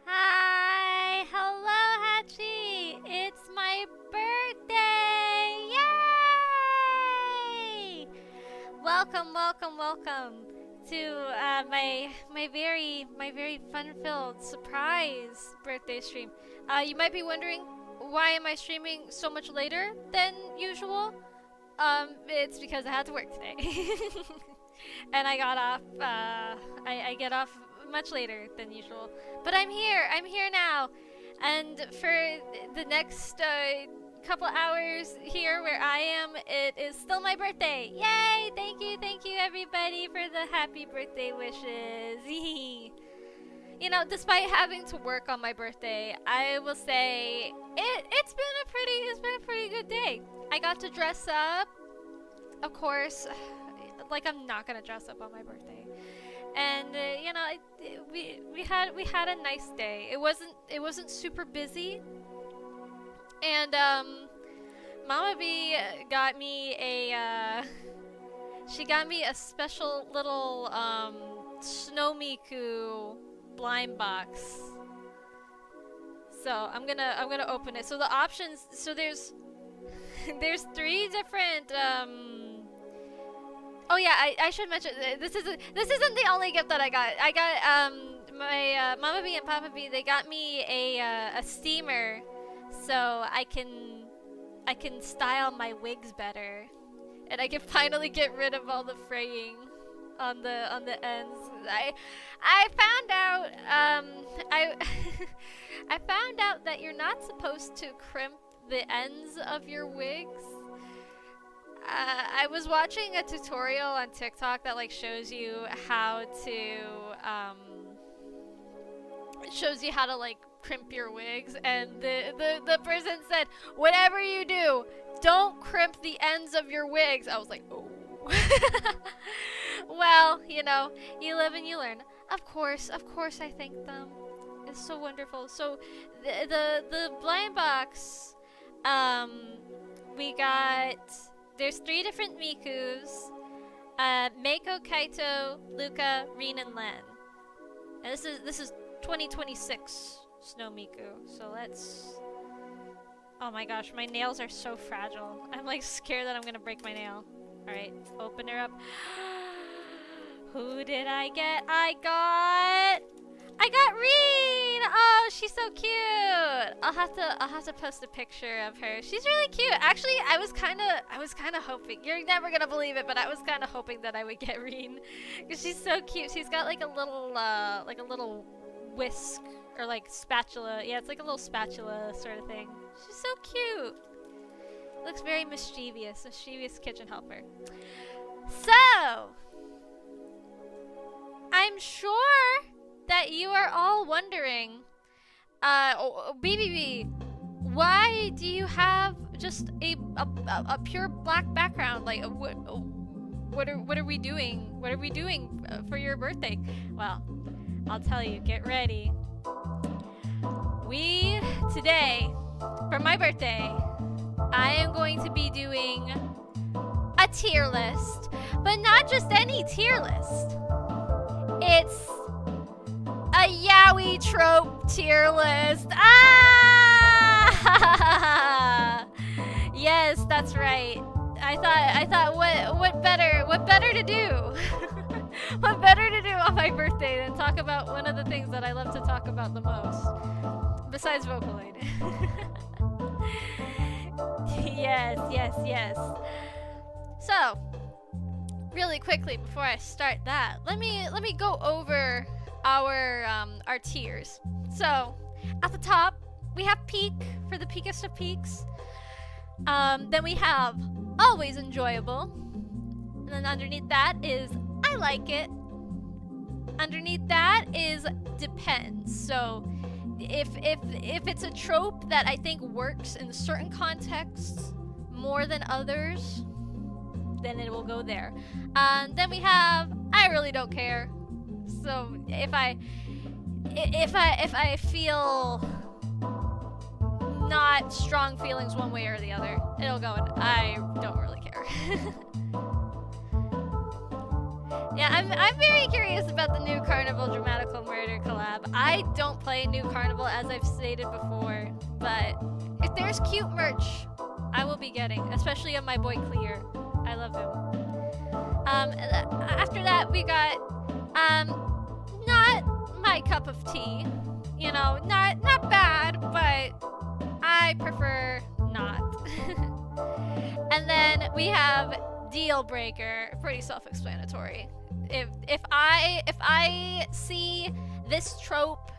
Hi! Hello, Hachi! It's my birthday! Yay! Welcome, welcome, welcome to my very fun-filled surprise birthday stream. You might be wondering, why am I streaming so much later than usual? It's because I had to work today. And I got off, I get off much later than usual. But I'm here now. And for the next couple hours here where I am, it is still my birthday. Yay! Thank you everybody for the happy birthday wishes. You know, despite having to work on my birthday, I will say it's been a pretty good day. I got to dress up. Of course, like I'm not gonna dress up on my birthday. And you know, we had a nice day. It wasn't super busy. And Mama B got me a she got me a special little Snow Miku blind box. So I'm gonna open it. So the options, so there's three different oh yeah, I should mention, this isn't the only gift that I got. I got my Mama B and Papa B, they got me a steamer so I can style my wigs better, and I can finally get rid of all the fraying on the ends. I found out I found out that you're not supposed to crimp the ends of your wigs. I was watching a tutorial on TikTok that like shows you how to like crimp your wigs, and the person said, whatever you do, don't crimp the ends of your wigs. I was like, oh. Well, you know, you live and you learn. Of course I thank them. It's so wonderful. So the blind box, we got, there's 3 different Mikus, Meiko, Kaito, Luca, Rin, and Len. And this is 2026 Snow Miku. So let's, oh my gosh, my nails are so fragile. I'm like scared that I'm gonna break my nail. Alright, open her up. Who did I get? I got Reen! Oh, she's so cute. I'll have to post a picture of her. She's really cute. Actually, I was kinda hoping, you're never gonna believe it, but I was kinda hoping that I would get Reen. Because she's so cute. She's got like a little whisk or like spatula. Yeah, it's like a little spatula sort of thing. She's so cute. Looks very mischievous kitchen helper. So, I'm sure that you are all wondering, BBB, why do you have just a pure black background? Like, what are we doing? What are we doing for your birthday? Well, I'll tell you. Get ready. Today, for my birthday, I am going to be doing a tier list, but not just any tier list. It's a yaoi trope tier list. Ah! Yes, that's right. I thought what better to do? What better to do on my birthday than talk about one of the things that I love to talk about the most, besides Vocaloid. Yes. So, really quickly before I start that, let me go over our tiers. So at the top we have peak for the peakest of peaks. Then we have always enjoyable, and then underneath that is I like it. Underneath that is depends. So if it's a trope that I think works in certain contexts more than others, then it will go there. Then we have I really don't care. So if I feel not strong feelings one way or the other, it'll go and I don't really care. Yeah, I'm very curious about the new Carnival Dramatical Murder collab. I don't play new Carnival, as I've stated before, but if there's cute merch, I will be getting, especially of my boy Clear. I love him. After that, we got not my cup of tea. You know, not bad, but I prefer not. And then we have deal breaker, pretty self-explanatory. If I see this trope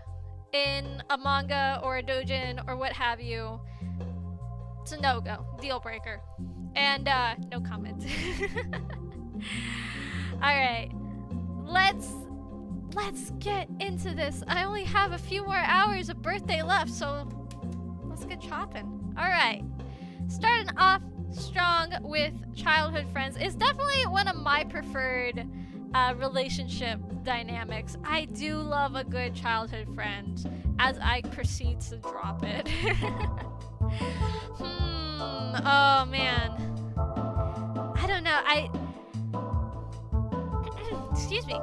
in a manga or a doujin or what have you, it's a no-go, deal breaker. And no comment. All right, let's get into this. I only have a few more hours of birthday left, so let's get chopping. All right, starting off strong with childhood friends is definitely one of my preferred relationship dynamics. I do love a good childhood friend as I proceed to drop it. Oh man, I don't know. Excuse me.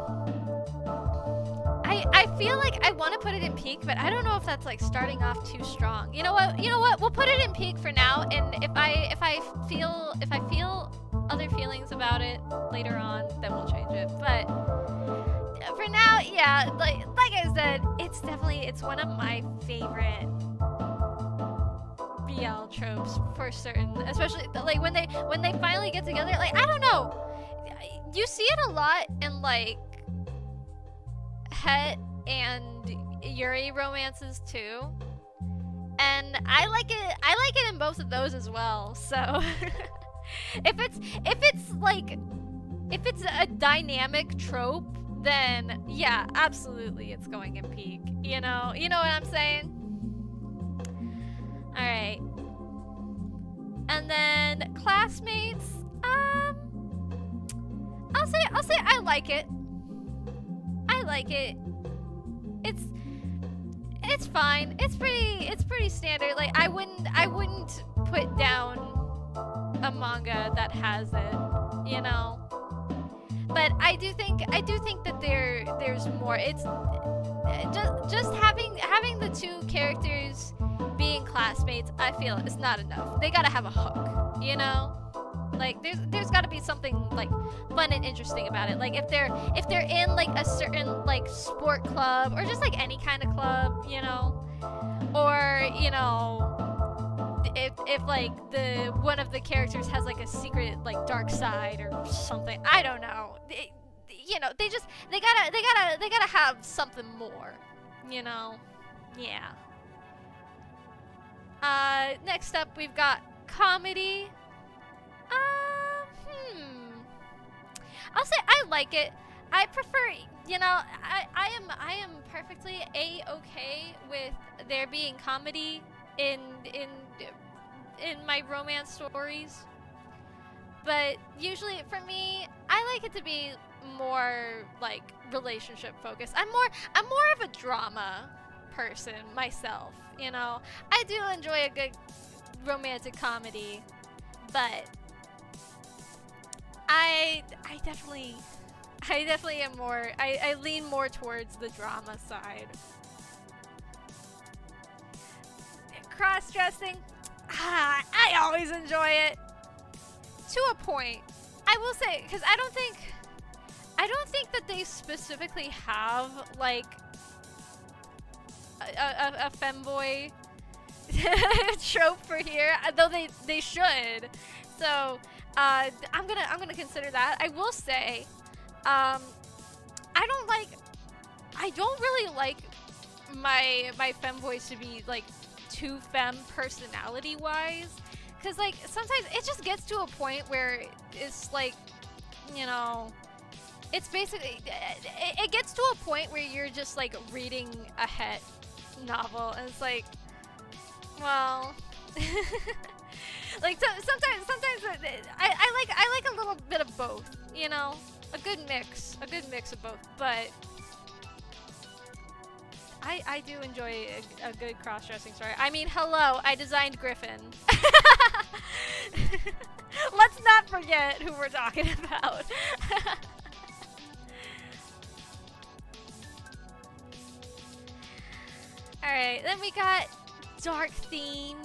I feel like I want to put it in peak, but I don't know if that's like starting off too strong. You know what? We'll put it in peak for now, and if I feel other feelings about it later on, then we'll change it. But for now, yeah, like I said, it's one of my favorite BL tropes for certain, especially like when they finally get together. Like, I don't know, you see it a lot in like Het and Yuri romances too, and I like it in both of those as well. So if it's a dynamic trope, then yeah, absolutely it's going in peak. You know what I'm saying? All right, and then classmates. I'll say I like it. I like it. It's fine. It's pretty standard. Like I wouldn't put down a manga that has it, you know. But I do think that there's more. It's just having the two characters being classmates, I feel is not enough. They gotta have a hook, you know. Like there's got to be something like fun and interesting about it. Like if they're in like a certain like sport club or just like any kind of club, you know, or you know, if like the one of the characters has like a secret like dark side or something. I don't know. You know, they gotta have something more, you know. Yeah. Next up we've got comedy. I'll say I like it. I prefer, you know, I am perfectly A-okay with there being comedy in my romance stories. But usually for me, I like it to be more like relationship focused. I'm more of a drama person myself, you know. I do enjoy a good romantic comedy, but I definitely am more, I lean more towards the drama side. Cross-dressing, I always enjoy it. To a point. I will say, because I don't think that they specifically have, like, a femboy trope for here, though they should. So, I'm gonna consider that. I will say, um, I don't like. I don't really like my femboys to be like too femme personality wise, because like sometimes it just gets to a point where it's like, you know, it's basically it gets to a point where you're just like reading a het novel and it's like, well. Like sometimes I like a little bit of both, you know, a good mix of both. But I do enjoy a good cross-dressing story. I mean, hello, I designed Griffin. Let's not forget who we're talking about. All right, then we got dark themes.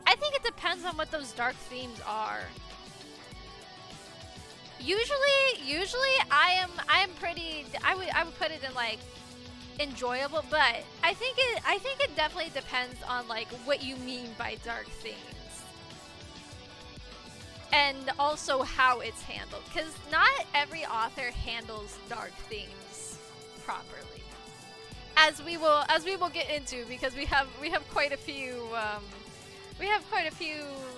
I think it depends on what those dark themes are. Usually I am pretty. I would put it in like enjoyable, but I think it definitely depends on like what you mean by dark themes. And also how it's handled, because not every author handles dark themes properly. As we will get into, because we have quite a few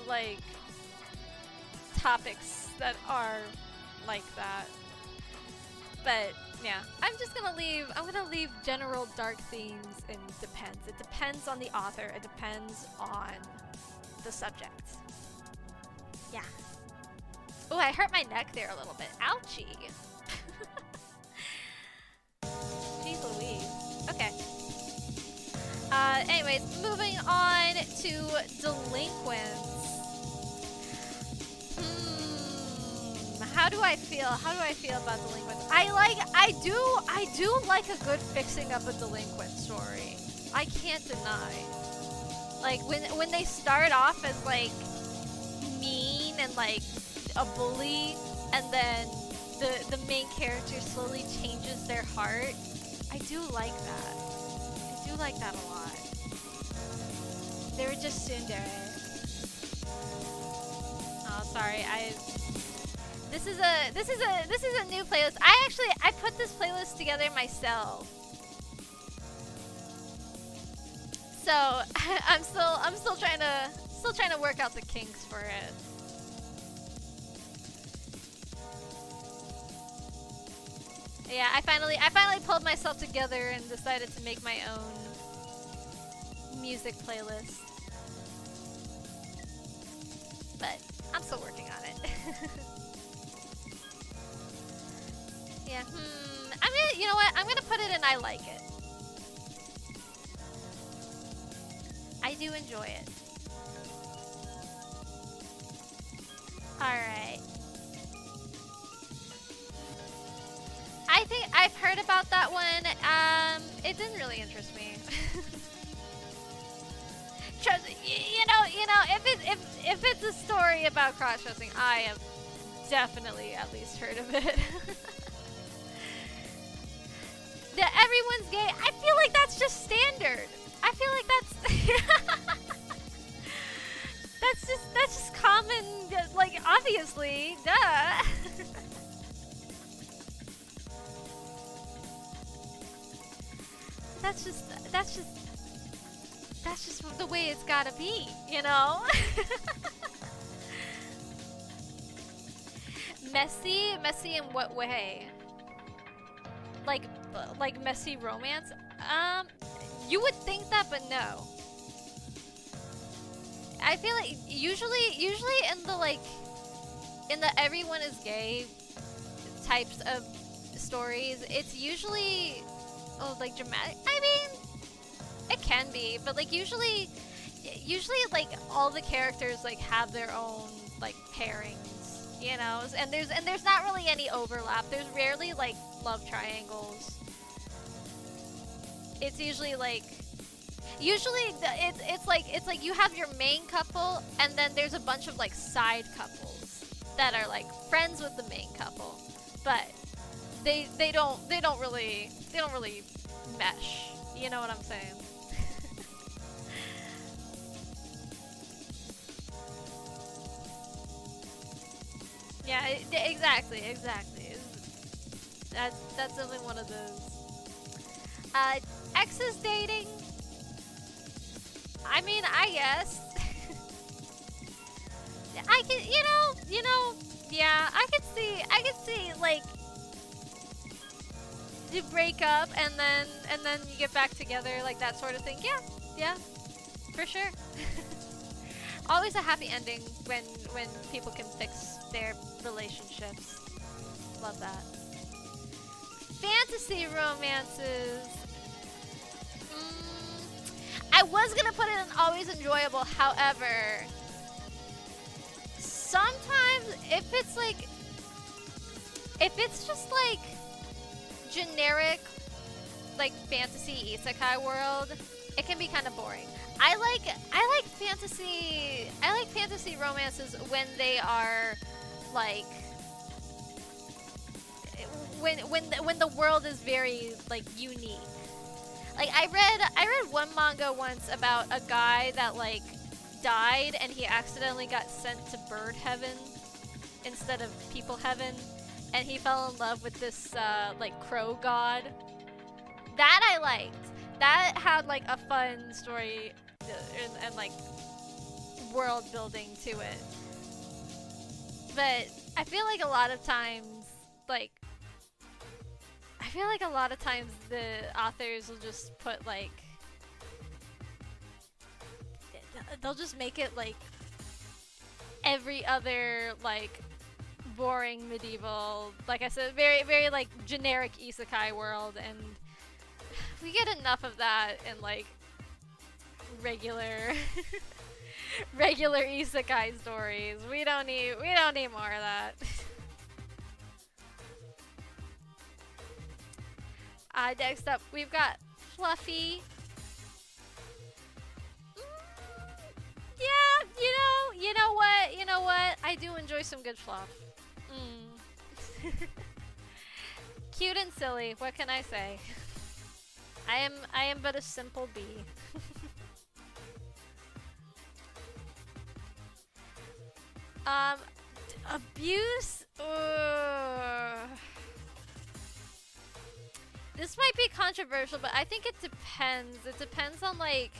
like topics that are like that. But yeah, I'm gonna leave general dark themes and depends. It depends on the author. It depends on the subject. Yeah. Oh, I hurt my neck there a little bit. Ouchie. Jeez Louise. Okay. Anyways, moving on to delinquents. How do I feel? How do I feel about delinquents? I do like a good fixing up a delinquent story. I can't deny. Like when they start off as like mean and like a bully, and then the main character slowly changes their heart. I do like that. I do like that a lot. They were just tsundere. Oh, sorry. This is a new playlist. I put this playlist together myself. So I'm still trying to work out the kinks for it. Yeah, I finally pulled myself together and decided to make my own music playlist. But I'm still working on it. Yeah, you know what? I'm gonna put it in I like it. I do enjoy it. Alright. I think I've heard about that one. It didn't really interest me. If it's a story about cross-dressing, I have definitely at least heard of it. Yeah, everyone's gay. I feel like that's just standard. I feel like that's just common. Like obviously, duh. That's just the way it's gotta be, you know? Messy in what way? Like messy romance? You would think that, but no. I feel like usually in the everyone is gay types of stories, it's usually like dramatic. I mean, it can be, but like usually like all the characters like have their own like pairings, you know, and there's not really any overlap. There's rarely like love triangles. It's usually like it's like you have your main couple, and then there's a bunch of like side couples that are like friends with the main couple, but they don't really mesh. You know what I'm saying? Yeah, exactly, exactly. That's only one of those. Uh, exes dating. I mean, I guess. I can, yeah, I can see, like, you break up and then you get back together, like that sort of thing. Yeah, yeah, for sure. Always a happy ending when people can fix their relationships. Love that. Fantasy romances. I was gonna put it in always enjoyable. However, sometimes if it's just like generic, like fantasy isekai world, it can be kind of boring. I like fantasy romances when they are like when the world is very like unique. Like I read one manga once about a guy that like died and he accidentally got sent to bird heaven instead of people heaven, and he fell in love with this like crow god. That I liked. That had like a fun story and like world building to it. But I feel like a lot of times, like the authors will just put like they'll just make it like every other like boring medieval, like I said, very very like generic isekai world, and we get enough of that in like regular regular isekai stories. We don't need more of that. Next up we've got Fluffy. Yeah, you know what? I do enjoy some good fluff. Cute and silly, what can I say? I am but a simple bee. Abuse? This might be controversial, but I think it depends. It depends on like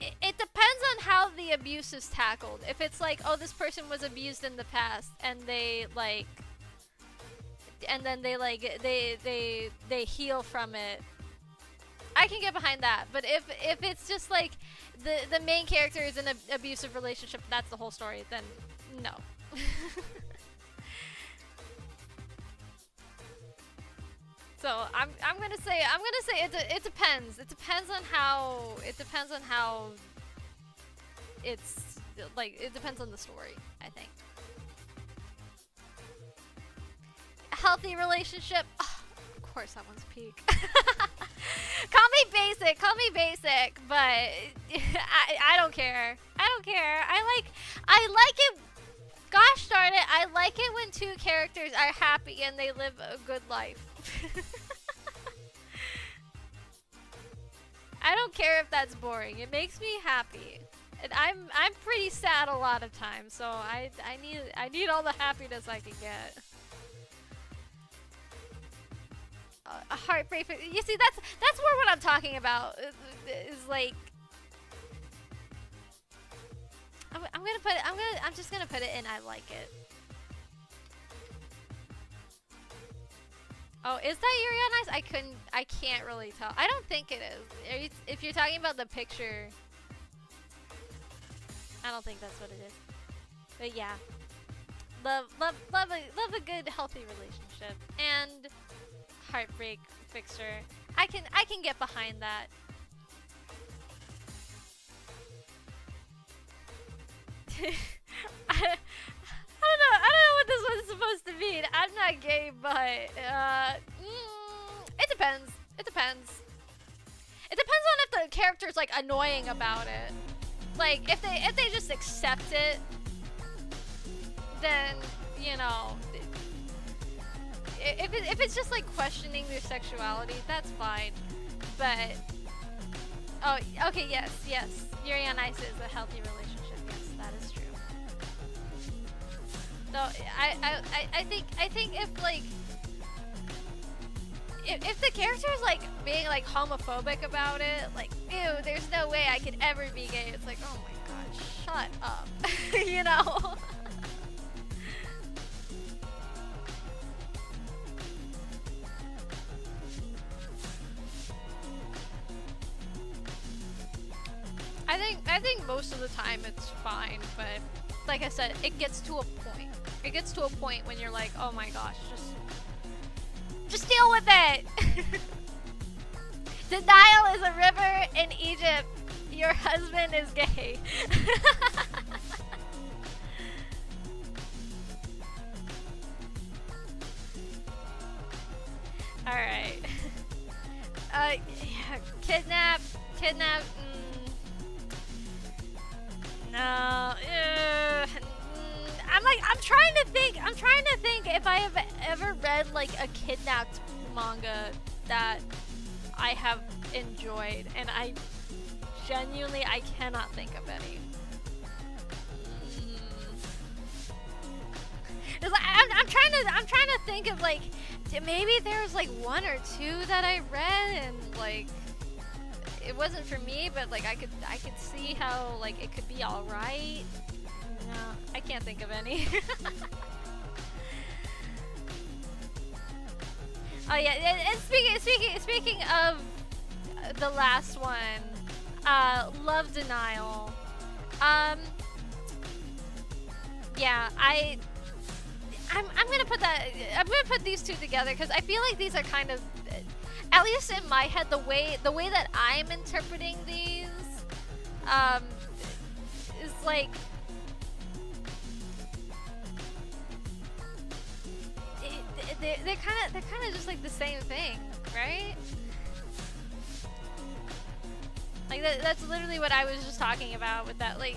it depends on how the abuse is tackled. If it's like, oh, this person was abused in the past and they like and then they like they heal from it, I can get behind that. But if it's just like the main character is in an abusive relationship, that's the whole story, then no. So I'm gonna say it depends. It depends on how it's like, it depends on the story, I think. A healthy relationship. Oh, of course that one's peak. Call me basic, but I don't care. I don't care. I like it. Gosh darn it, I like it when two characters are happy and they live a good life. I don't care if that's boring. It makes me happy. And I'm pretty sad a lot of times, so I need all the happiness I can get. A heartbreak. You see, that's more what I'm talking about. Is like I'm just gonna put it in I like it. Oh, is that Yuri on Ice? I can't really tell. I don't think it is. If you're talking about the picture, I don't think that's what it is. But yeah, love a good healthy relationship and heartbreak fixer. I can get behind that. I don't know what this one's supposed to mean. I'm not gay, but it depends. It depends. It depends on if the character's like annoying about it. Like if they just accept it, then you know. If it's just like questioning their sexuality, that's fine. But okay, yes, Yuri on Ice is a healthy relationship. Yes, that is true. No, I think if like if the character's like being like homophobic about it, like ew, there's no way I could ever be gay. It's like, oh my god, shut up, you know. I think most of the time it's fine, but like I said, it gets to a point. It gets to a point when you're like, oh my gosh, just deal with it. The Nile is a river in Egypt. Your husband is gay. All right. Yeah, kidnap. No. I'm trying to think if I have ever read like a kidnapped manga that I have enjoyed, and I genuinely cannot think of any. I'm trying to think of like maybe there was like one or two that I read and like it wasn't for me, but like I could see how like it could be all right. No, I can't think of any. Oh yeah, and speaking of the last one, love denial. Yeah, I'm gonna put these two together because I feel like these are kind of, at least in my head, the way that I'm interpreting these, is like. They're kind of just like the same thing, right? Like that's literally what I was just talking about with that. Like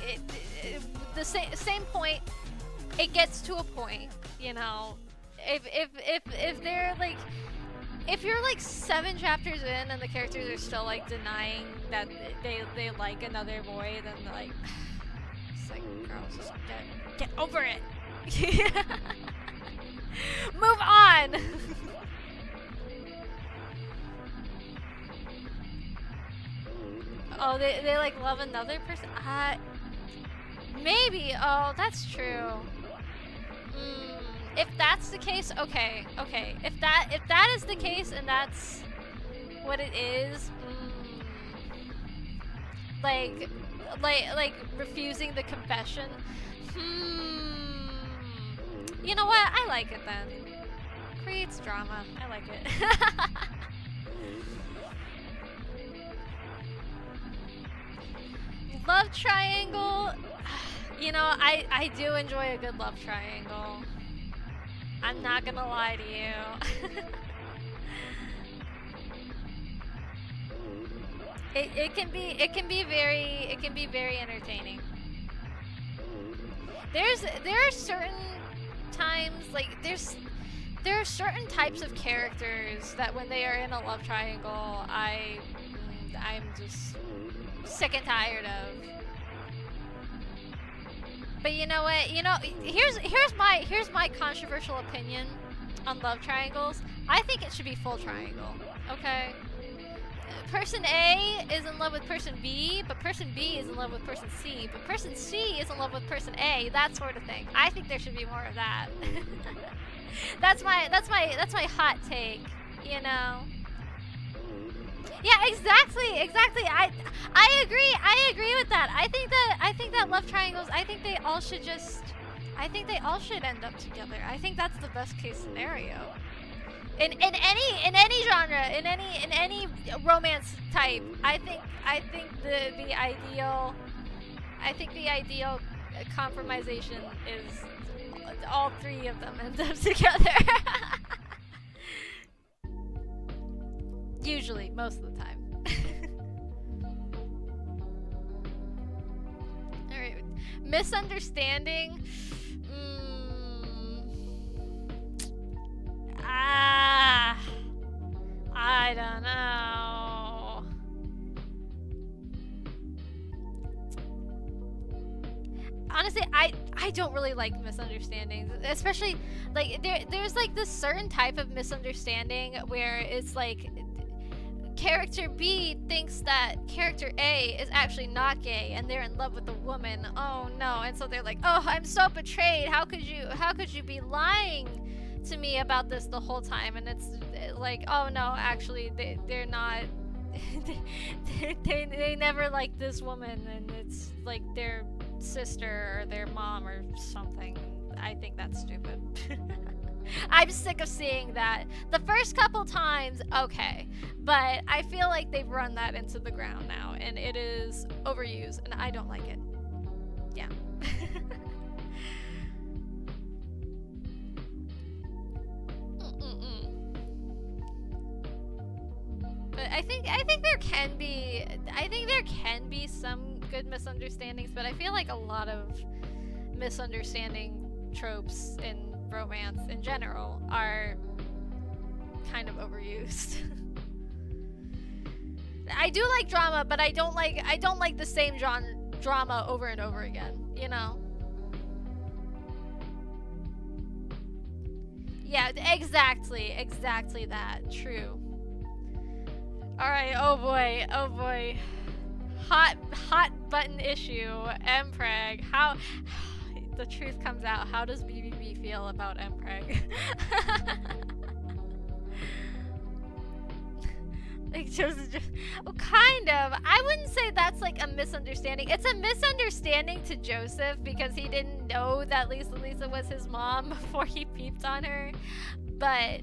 the same point. It gets to a point, you know. If they're like, if you're like 7 chapters in and the characters are still like denying that they like another boy, then like, it's like, girls, just get over it. Move on. Oh, they like love another person. Maybe. Oh, that's true. If that's the case, okay. If that is the case and that's what it is, like refusing the confession. You know what? I like it then. Creates drama. I like it. Love triangle. You know, I do enjoy a good love triangle. I'm not gonna lie to you. it can be very entertaining. There are certain times, like there are certain types of characters that when they are in a love triangle, I'm just sick and tired of. But you know what? You know, here's my controversial opinion on love triangles. I think it should be full triangle. Okay. Person A is in love with person B, but person B is in love with person C, but person C is in love with person A. That sort of thing. I think there should be more of that. That's my hot take. You know. Yeah, exactly. I agree with that. I think that love triangles, I think they all should end up together. I think that's the best case scenario. In any genre, in any romance type, I think the ideal compromisation is all 3 of them end up together. Usually, most of the time. Alright. Misunderstanding. I don't know. Honestly, I don't really like misunderstandings, especially like there's like this certain type of misunderstanding where it's like character B thinks that character A is actually not gay and they're in love with the woman. Oh no. And so they're like, "Oh, I'm so betrayed. How could you be lying to me about this the whole time?" And it's like, "Oh no, actually they're not they never liked this woman, and it's like their sister or their mom or something." I think that's stupid. I'm sick of seeing that. The first couple times, okay, but I feel like they've run that into the ground now, and it is overused, and I don't like it. Yeah. But I think there can be some good misunderstandings, but I feel like a lot of misunderstanding tropes in romance in general are kind of overused. I do like drama, but I don't like the same drama over and over again, you know? Yeah, exactly that. True. Alright, oh boy. Hot button issue, Mpreg. How the truth comes out. How does BBB feel about Mpreg? Like Joseph, well, kind of. I wouldn't say that's like a misunderstanding. It's a misunderstanding to Joseph because he didn't know that Lisa was his mom before he peeped on her. But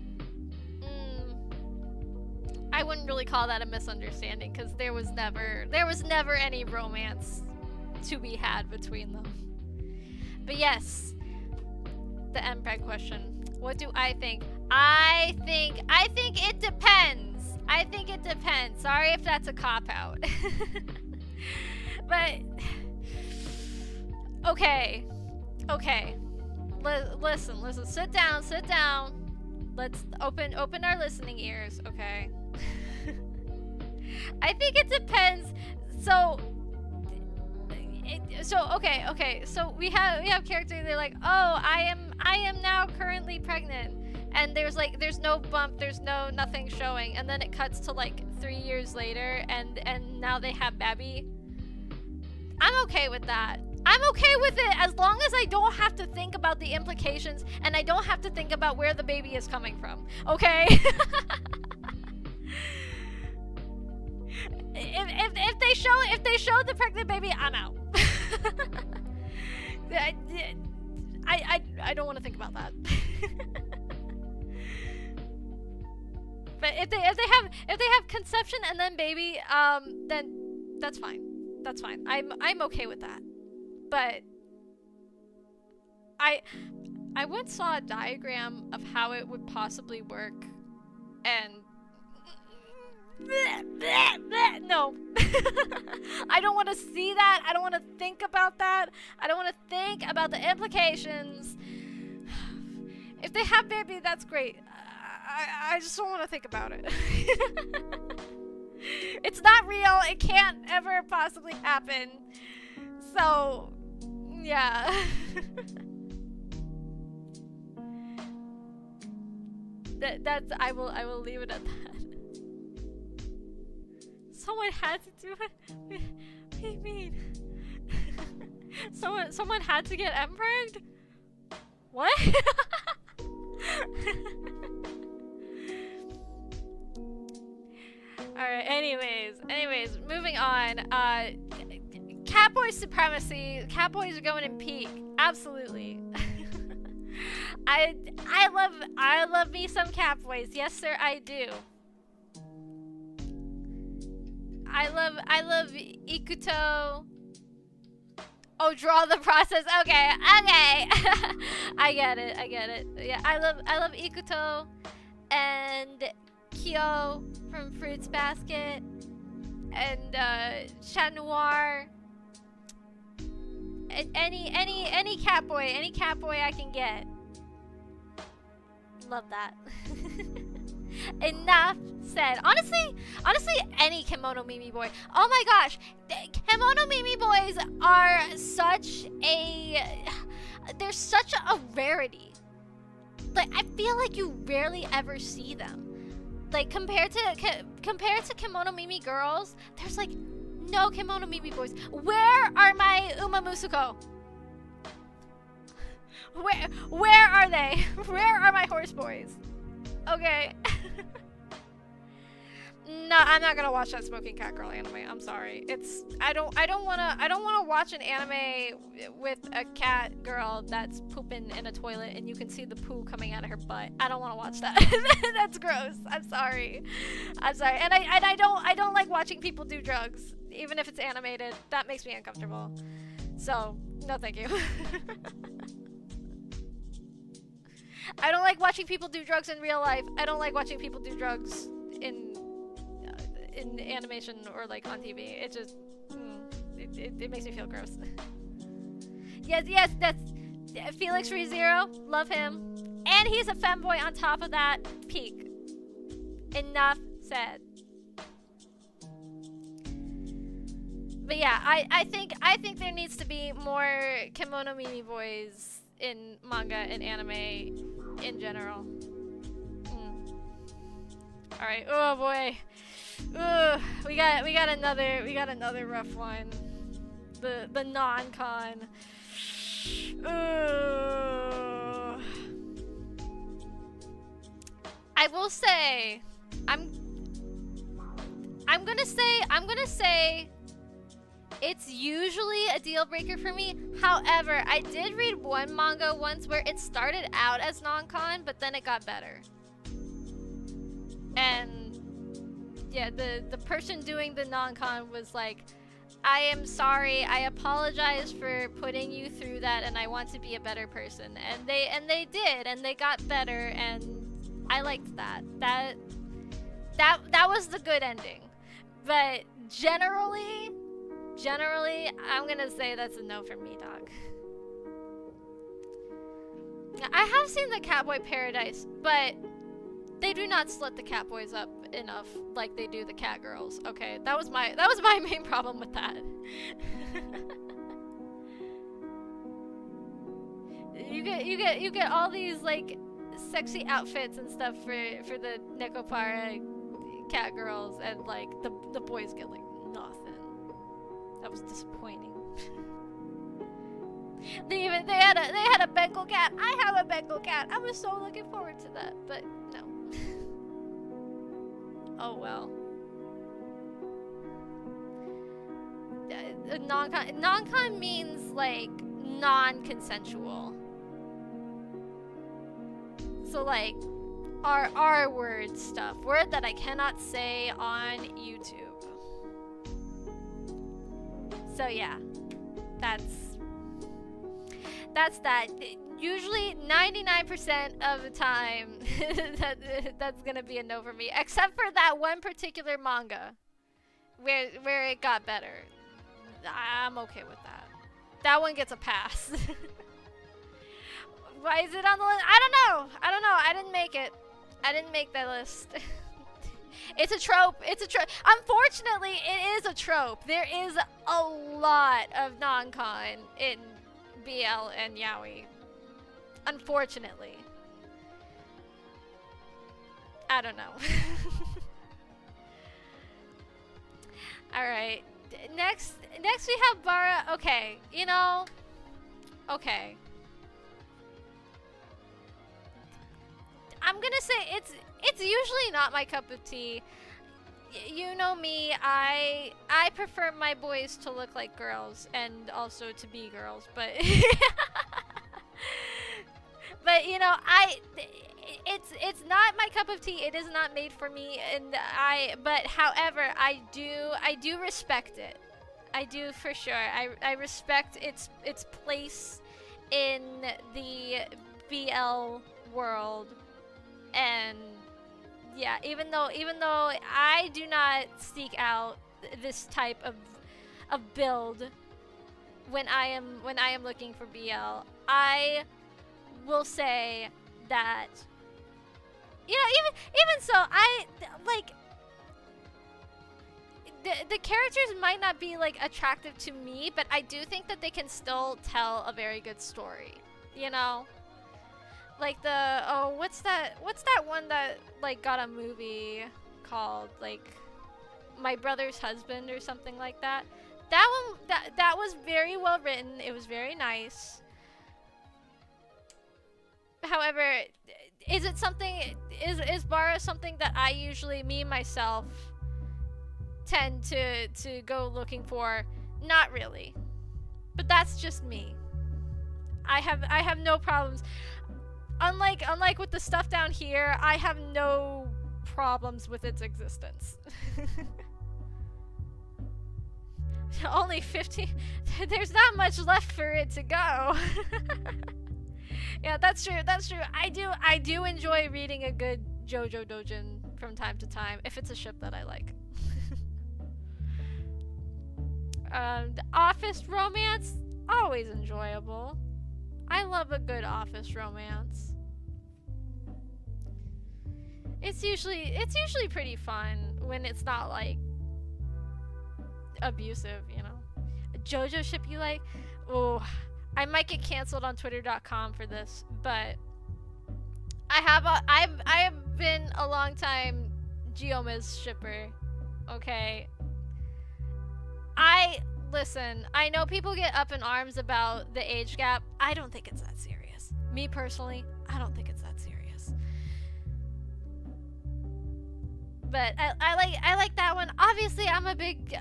I wouldn't really call that a misunderstanding because there was never any romance to be had between them. But yes, the Mpreg question. What do I think? I think it depends. I think it depends. Sorry if that's a cop-out. But okay. Listen. Sit down. Let's open our listening ears, okay? I think it depends. So okay. So we have characters. They're like, "Oh, I am now currently pregnant," and there's no bump, there's nothing showing, and then it cuts to like 3 years later, and now they have baby. I'm okay with that. I'm okay with it as long as I don't have to think about the implications and I don't have to think about where the baby is coming from. Okay? If they show the pregnant baby, I'm out. I don't want to think about that. But if they have conception and then baby, then that's fine. That's fine. I'm okay with that. But I once saw a diagram of how it would possibly work, and no. I don't want to see that. I don't want to think about that. I don't want to think about the implications. If they have baby, that's great. I just don't want to think about it. It's not real. It can't ever possibly happen. So, yeah. That's I will leave it at that. Someone had to do it. What do you mean? Someone had to get Mpreg? What? Alright, anyways, moving on. Catboy supremacy. Catboys are going in peak. Absolutely. I love me some catboys. Yes, sir, I do. I love Ikuto. Oh, draw the process. Okay. I get it. Yeah, I love Ikuto and Kyo from Fruits Basket and Chat Noir. Any catboy I can get. Love that. Enough said. Honestly, any Kimono Mimi boy. Oh my gosh, Kimono Mimi boys are they're such a rarity. Like, I feel like you rarely ever see them. Like, compared to Kimono Mimi girls, there's like no Kimono Mimi boys. Where are my Uma Musuko? Where are they? Where are my horse boys? Okay. No, I'm not gonna watch that Smoking Cat Girl anime. I'm sorry. I don't wanna watch an anime with a cat girl that's pooping in a toilet and you can see the poo coming out of her butt. I don't wanna watch that. That's gross. I'm sorry. And I don't like watching people do drugs, even if it's animated. That makes me uncomfortable. So, no thank you. I don't like watching people do drugs in real life. I don't like watching people do drugs in animation or like on TV. It just it makes me feel gross. yes, that's Felix ReZero. Love him, and he's a femboy on top of that. Peak. Enough said. But yeah, I think there needs to be more Kimono Mimi boys in manga and anime in general. All right. Oh boy. We got another rough one. The non-con. I will say, I'm gonna say it's usually a deal breaker for me. However, I did read one manga once where it started out as non-con, but then it got better. And yeah, the person doing the non-con was like, I am sorry, I apologize for putting you through that, and I want to be a better person. And they did, and they got better, and I liked that. That was the good ending. But generally, I'm gonna say that's a no for me, dog. I have seen the Catboy Paradise, but they do not slut the Catboys up enough like they do the cat girls. Okay, that was my main problem with that. you get all these like sexy outfits and stuff for the Nekopara cat girls, and like the boys get like nothing. That was disappointing. They had a Bengal cat. I have a Bengal cat. I was so looking forward to that, but no. Oh well. Non-con means like non-consensual. So like R word stuff, word that I cannot say on YouTube. So yeah, that's that. Usually 99% of the time that's gonna be a no for me, except for that one particular manga where it got better. I'm okay with that. That one gets a pass. Why is it on the list? I don't know. I didn't make it. I didn't make that list. It's a trope. Unfortunately, it is a trope. There is a lot of non-con in BL and yaoi. Unfortunately. I don't know. Alright. Next we have Bara. Okay, you know. Okay. I'm gonna say it's usually not my cup of tea. You know me, I prefer my boys to look like girls and also to be girls, but but you know, it's not my cup of tea. It is not made for me, and but however, I do respect it. I do for sure. I respect its place in the BL world. And yeah, even though I do not seek out this type of build when I am looking for BL, I will say that you know, even so, I like the characters might not be like attractive to me, but I do think that they can still tell a very good story. You know, like what's that one that like got a movie called like My Brother's Husband or something like that. That one that was very well written. It was very nice. However, is it something is Bara something that I usually me myself tend to go looking for? Not really. But that's just me. I have no problems. Unlike with the stuff down here, I have no problems with its existence. Only 50. There's not much left for it to go. Yeah, that's true. That's true. I do enjoy reading a good JoJo doujin from time to time if it's a ship that I like. The office romance, always enjoyable. I love a good office romance. It's usually pretty fun when it's not like abusive, you know. A JoJo ship you like? Oh, I might get canceled on twitter.com for this, but I have been a long time Gioma's shipper. Okay. Listen, I know people get up in arms about the age gap. I don't think it's that serious. Me personally, I don't think it's that serious. But I like that one. Obviously, I'm a big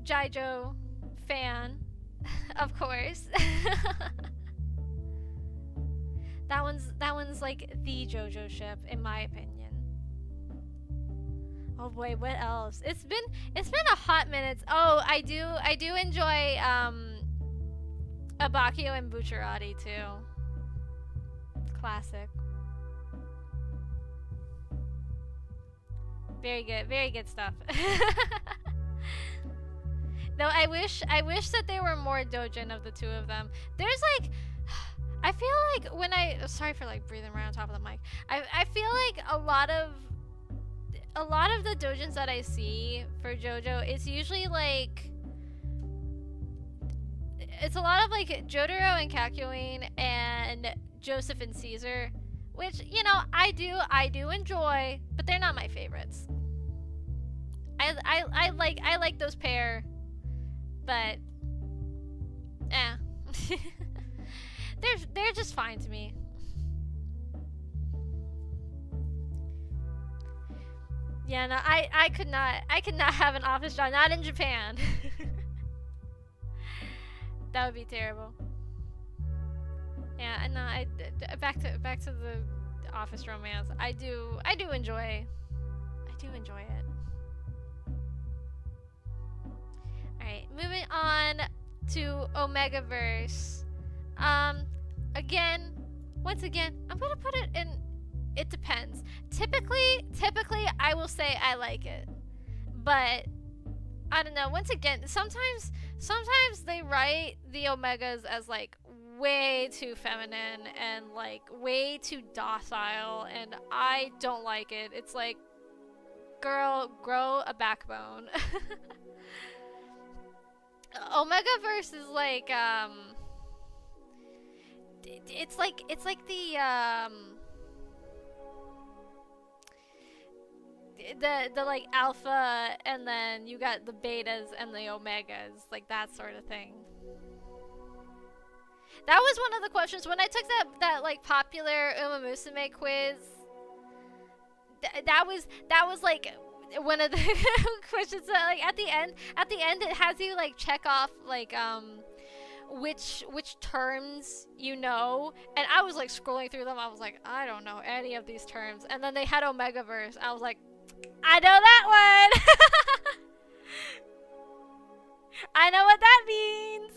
Jaijo fan, of course. That one's like the JoJo ship in my opinion. Oh boy, what else? It's been a hot minute. Oh, I do enjoy Abakio and Bucciarati too. Classic. Very good stuff. Though I wish that there were more doujin of the two of them. There's like, I feel like when sorry for like breathing right on top of the mic. I feel like a lot of the doujins that I see for JoJo, it's usually like, it's a lot of like Jotaro and Kakyoin and Joseph and Caesar, which, you know, I do enjoy, but they're not my favorites. I like those pair, but they're just fine to me. Yeah, no, I could not have an office job, not in Japan. That would be terrible. Yeah, and no, back to the office romance. I do enjoy it. Alright, moving on to Omegaverse. Once again, I'm gonna put it in. It depends. Typically, I will say I like it, but I don't know. Once again, sometimes they write the Omegas as like way too feminine and like way too docile, and I don't like it. It's like, girl, grow a backbone. Omegaverse is like it's like the like alpha, and then you got the betas and the omegas, like that sort of thing. That was one of the questions when I took that like popular Uma Musume quiz. That was like one of the questions that, like, at the end it has you like check off like which terms you know, and I was like scrolling through them. I was like, I don't know any of these terms, and then they had Omegaverse. I was like, I know that one. I know what that means.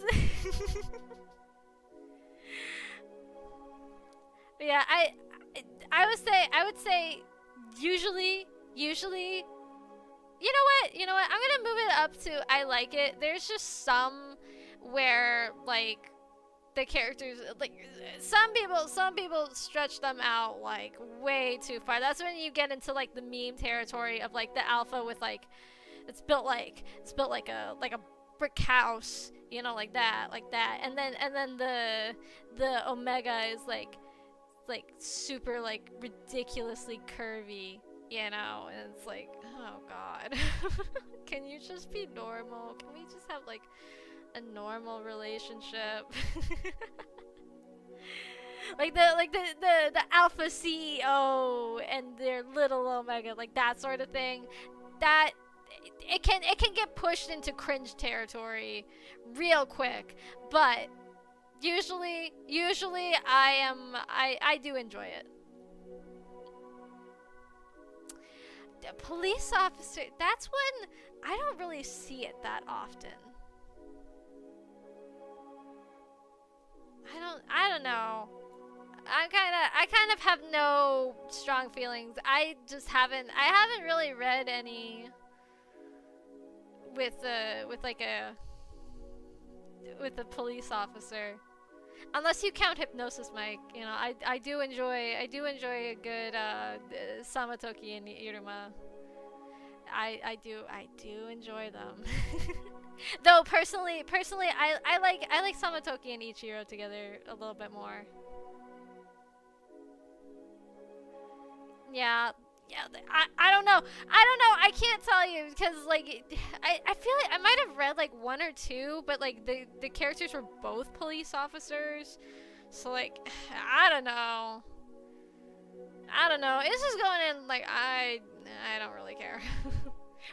Yeah, I would say usually, you know what, I'm gonna move it up to I like it. There's just some where like the characters, like, some people stretch them out like way too far. That's when you get into like the meme territory of like the alpha with like it's built like a brick house, you know, like that, and then the omega is like super like ridiculously curvy, you know, and it's like, oh god. Can you just be normal? Can we just have like a normal relationship? Like the alpha CEO and their little omega, like that sort of thing. That it can get pushed into cringe territory real quick, but usually I do enjoy it. The police officer, that's when I don't really see it that often. I don't know. I kind of have no strong feelings. I haven't really read any with a police officer, unless you count Hypnosis Mike. You know, I do enjoy a good Samatoki and Iruma. I do enjoy them. Though personally I like Samatoki and Ichiro together a little bit more. Yeah, I don't know. I can't tell you because like I feel like I might have read like one or two, but like the characters were both police officers, so like I don't know. It's just going in like I don't really care.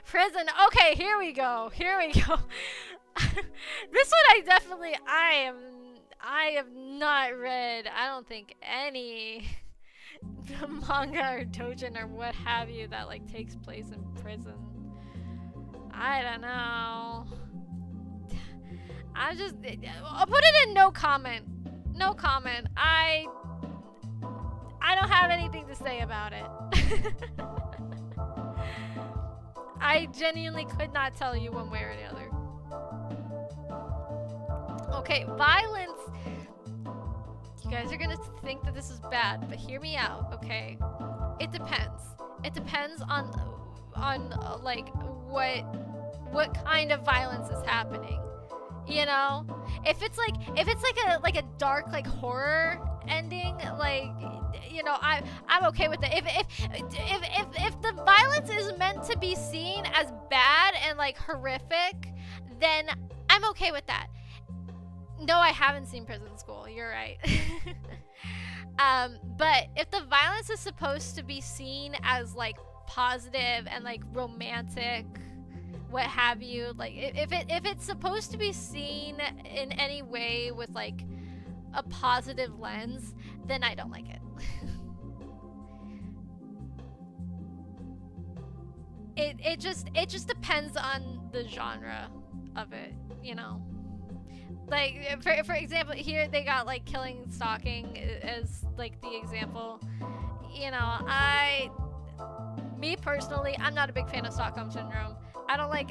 Prison. Okay, here we go. This one I have not read. I don't think any manga or doujin or what have you that like takes place in prison. I don't know. I'll put it in no comment. No comment. I don't have anything to say about it. I genuinely could not tell you one way or the other. Okay, violence. You guys are gonna think that this is bad, but hear me out, okay? It depends. It depends on like what kind of violence is happening. You know, if it's like a dark like horror ending, like, you know, I'm okay with it. If the violence is meant to be seen as bad and like horrific, then I'm okay with that. No, I haven't seen Prison School. You're right. But if the violence is supposed to be seen as like positive and like romantic, what have you, like if it's supposed to be seen in any way with like a positive lens, then I don't like it. It just depends on the genre of it, you know. Like for example, here they got like killing stalking as like the example. You know, me personally, I'm not a big fan of Stockholm Syndrome. I don't like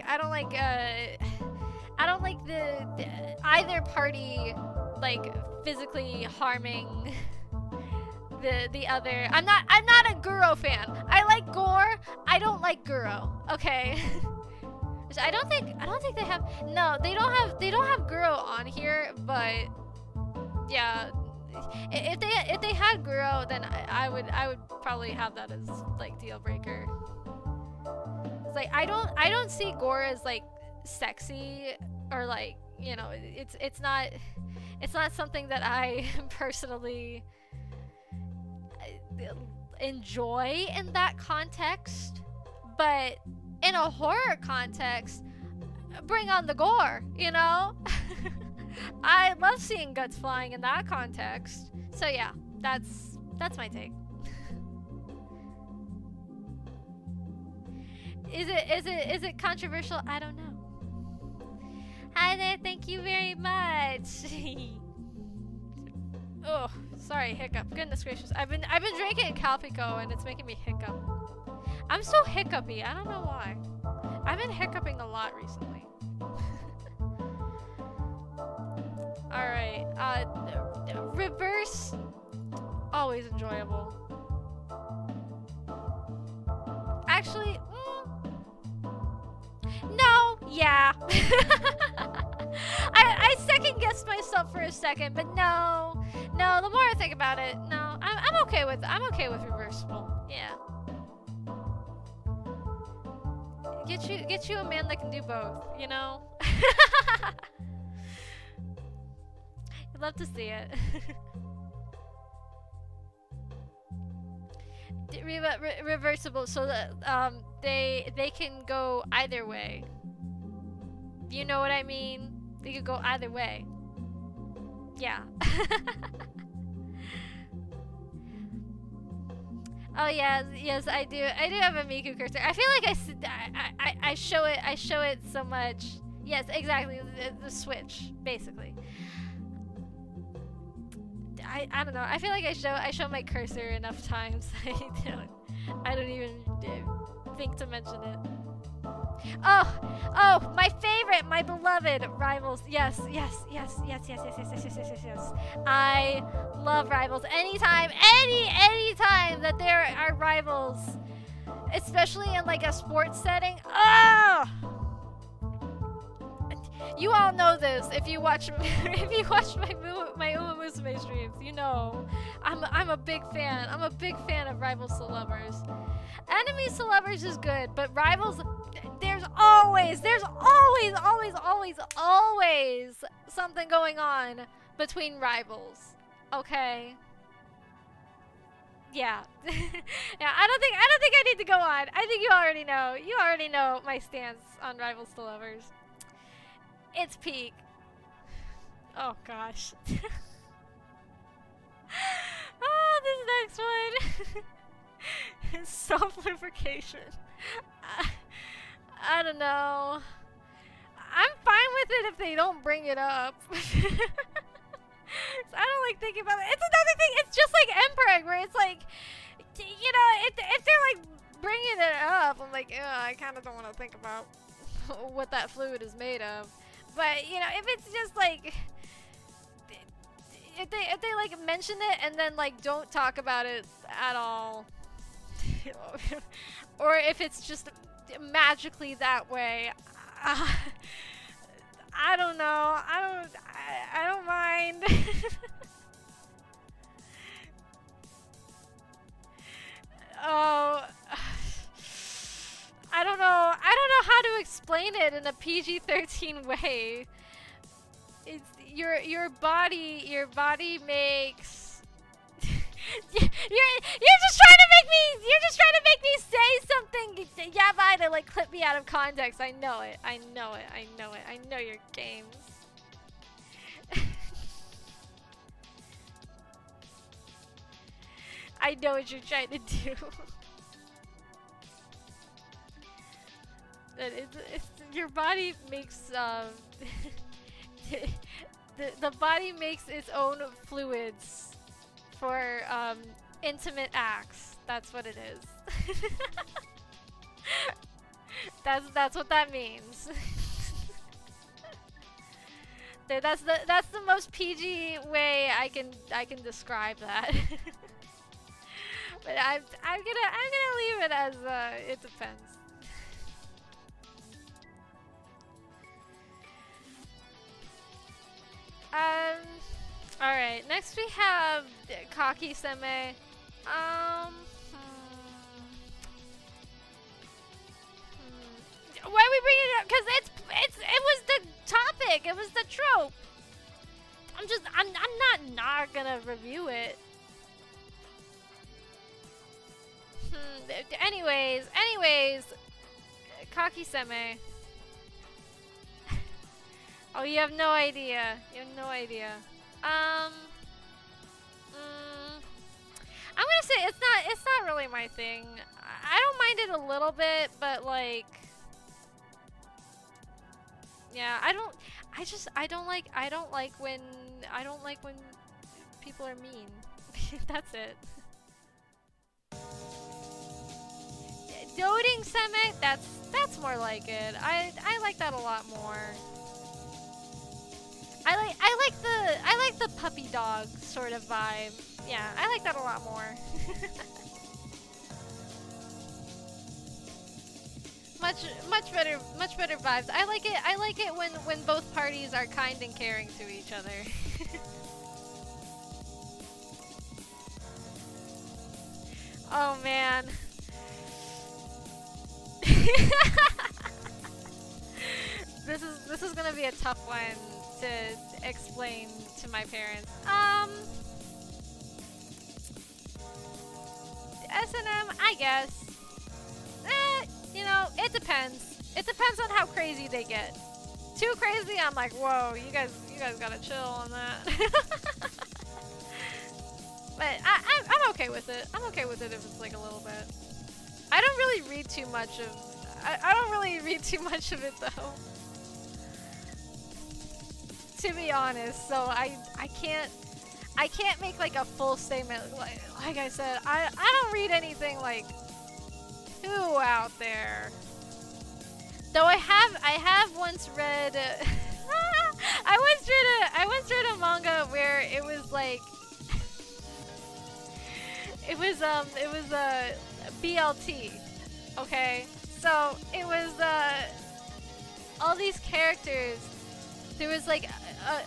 the either party like physically harming the other. I'm not a Guro fan. I like gore. I don't like Guro. Okay. I don't think they have. No, they don't have Guro on here. But yeah, if they had Guro, then I would probably have that as like deal breaker. It's like I don't see gore as like sexy or like, you know, it's not something that I personally enjoy in that context. But in a horror context, bring on the gore, you know? I love seeing guts flying in that context. So yeah, that's my take. Is it controversial? I don't know. Hi there, thank you very much. Oh, sorry, hiccup. Goodness gracious. I've been drinking Calpico and it's making me hiccup. I'm so hiccupy. I don't know why. I've been hiccuping a lot recently. Alright, reverse, always enjoyable. Actually, no, yeah. I second guessed myself for a second, but no, the more I think about it, no, I'm okay with reversible, yeah. Get you a man that can do both, you know? I'd love to see it. Reversible, so that they can go either way. You know what I mean? They could go either way. Yeah. Oh yeah, yes I do. I do have a Miku cursor. I feel like I show it so much. Yes, exactly. The switch, basically. I don't know. I feel like I show my cursor enough times. I don't even think to mention it. Oh, my favorite, my beloved Rivals. Yes. I love Rivals. Anytime that there are Rivals, especially in like a sports setting. Oh! You all know this if you watch my Uma Musume streams. You know, I'm a big fan. I'm a big fan of Rivals to Lovers. Enemies to Lovers is good, but Rivals, there's always something going on between Rivals. Okay. Yeah. Yeah. I don't think I need to go on. I think you already know. You already know my stance on Rivals to Lovers. It's peak. Oh gosh. Oh, this next one. Self-lubrication. I don't know. I'm fine with it if they don't bring it up. So I don't like thinking about it. It's another thing. It's just like Emperor, where it's like, you know, if they're like bringing it up, I'm like, I kind of don't want to think about what that fluid is made of. But you know, if it's just like, if they like mention it and then like don't talk about it at all, or if it's just magically that way, I don't know. I don't mind. Oh, I don't know how to explain it in a PG-13 way. It's your body makes. you're just trying to make me say something yabai to like clip me out of context. I know it. I know your games. I know what you're trying to do. That it's your body makes the body makes its own fluids for intimate acts. That's what it is. That's what that means. That's the most PG way I can describe that. But I'm gonna leave it as it depends. Alright, next we have Kaki Seme. Why are we bringing it up? Because it was the topic. It was the trope. I'm not gonna review it. Anyways, Kaki Seme. Oh, you have no idea. You have no idea. I'm gonna say it's not really my thing. I don't mind it a little bit, but like, yeah, I don't like when people are mean. That's it. Doting Seme, that's more like it. I like that a lot more. I like the puppy dog sort of vibe. Yeah, I like that a lot more. Much better vibes. I like it when both parties are kind and caring to each other. Oh man. This is gonna be a tough one to explain to my parents. S&M, I guess. You know, it depends. It depends on how crazy they get. Too crazy, I'm like, whoa, you guys gotta chill on that. But I'm okay with it. I'm okay with it if it's like a little bit. I don't really read too much of. I don't really read too much of it though. To be honest, so I can't make like a full statement. Like I said, I don't read anything like too out there. Though I have once read I once read a manga where it was like it was a BLT. Okay? So it was all these characters. There was like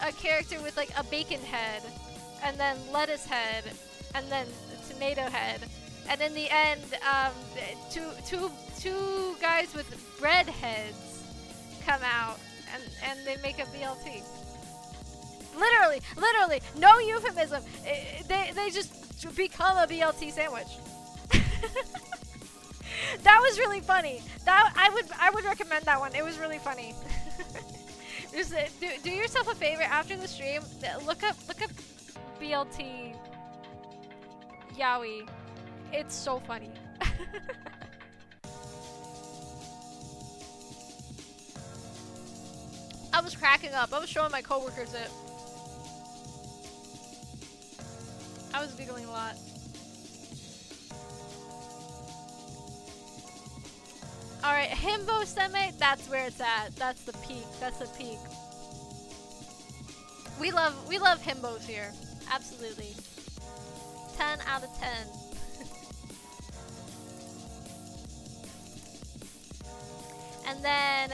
a character with like a bacon head, and then lettuce head, and then tomato head, and in the end, two guys with bread heads come out, and they make a BLT. Literally, no euphemism. They just become a BLT sandwich. That was really funny. That I would recommend that one. It was really funny. Just do yourself a favor after the stream. Look up BLT yaoi. It's so funny. I was cracking up. I was showing my coworkers it. I was giggling a lot. Alright, Himbo Seme, that's where it's at. That's the peak. That's the peak. We love Himbos here. Absolutely. 10 out of 10. And then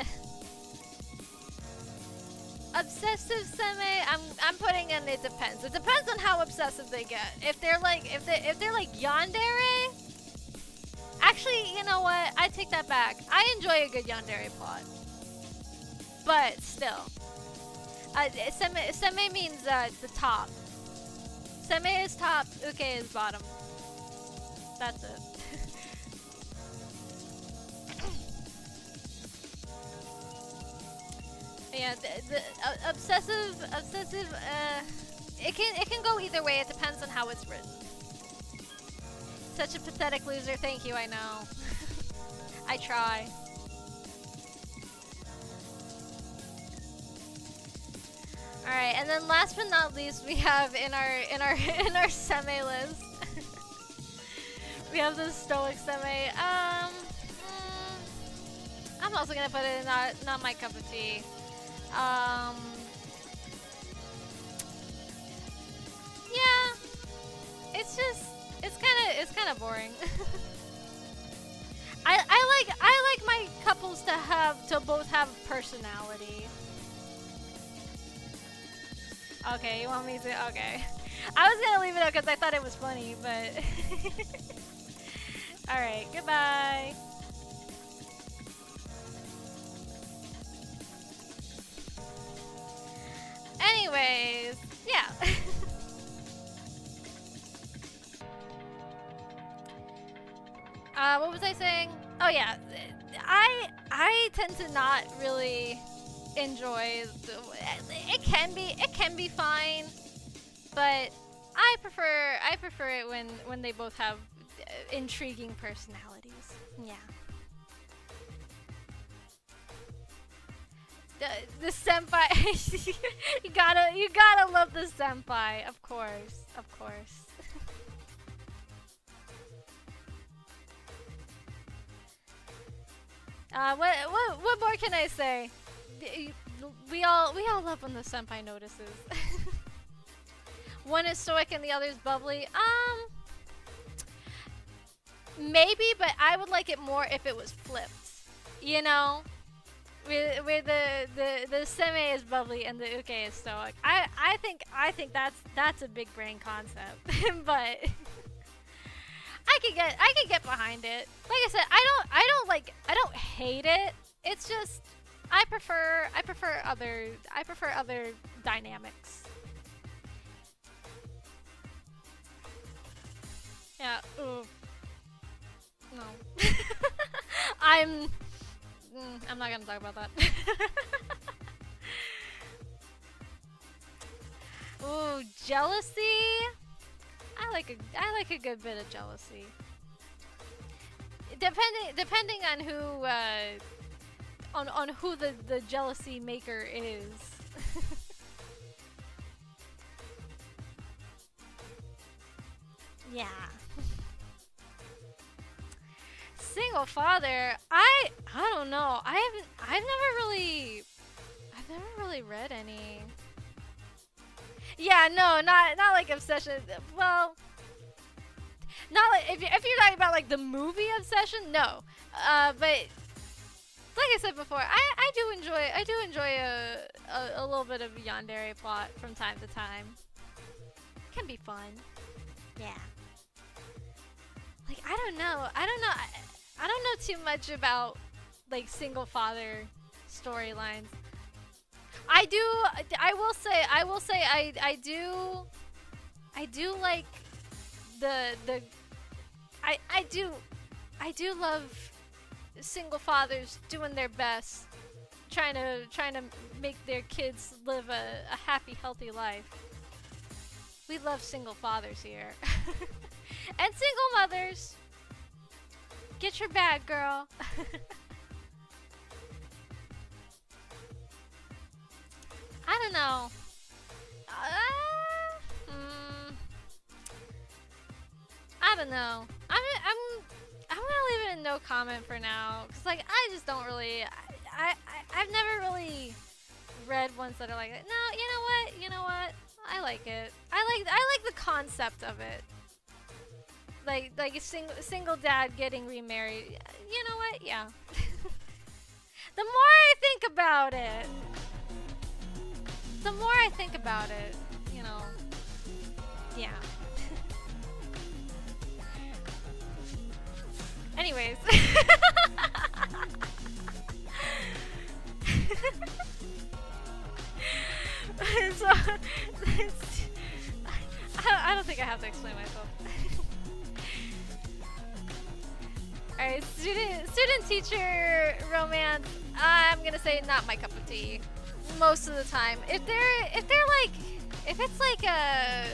obsessive seme, I'm putting in it depends. It depends on how obsessive they get. If they're like yandere, actually, you know what? I take that back. I enjoy a good yandere plot. But still. Seme means the top. Seme is top, uke is bottom. That's it. Yeah, the obsessive, it can go either way. It depends on how it's written. Such a pathetic loser. Thank you. I know. I try. All right, and then last but not least, we have in our seme list. We have the stoic seme. I'm also gonna put it in not my cup of tea. Yeah, it's kind of boring. I like my couples to both have personality. Okay, you want me to? Okay, I was gonna leave it up because I thought it was funny, but all right, goodbye. Anyways, yeah. What was I saying? Oh yeah, I tend to not really enjoy. It can be fine, but I prefer it when they both have intriguing personalities. Yeah. The senpai. you gotta love the senpai, of course. What more can I say? we all love when the senpai notices. One is stoic and the other is bubbly. Maybe, but I would like it more if it was flipped. You know, where the seme is bubbly and the uke is stoic. I think that's a big brain concept, but I could get behind it. Like I said, I don't hate it. It's just I prefer other dynamics. Yeah. Ooh. No. I'm not gonna talk about that. Ooh, jealousy. I like a good bit of jealousy. Depending on who on who the jealousy maker is. Yeah. Single father. I don't know. I've never really read any. Yeah, no, not like Obsession. Well, not like if you're talking about like the movie Obsession, no. But like I said before, I do enjoy a little bit of yandere plot from time to time. It can be fun. Yeah. Like I don't know. I don't know too much about like single father storylines. I will say I do like I do love single fathers doing their best, trying to make their kids live a happy, healthy life. We love single fathers here. And single mothers. Get your bag, girl. I don't know. I don't know. I'm gonna leave it in no comment for now, cause like I just don't really. I've never really read ones that are like, no, you know what? I like it. I like the concept of it. Like a single dad getting remarried. You know what? Yeah. The more I think about it, you know, yeah. Anyways. So, I don't think I have to explain myself. Alright, student-teacher romance, I'm gonna say not my cup of tea. Most of the time. If it's like a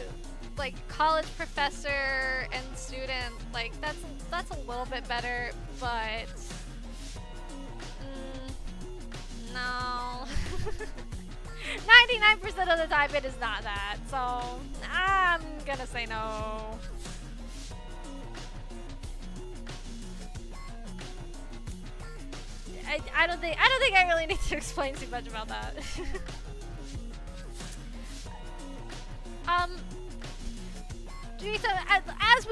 college professor and student, like that's a little bit better, but no. 99% of the time it is not that, so I'm gonna say no. I don't think I really need to explain too much about that. As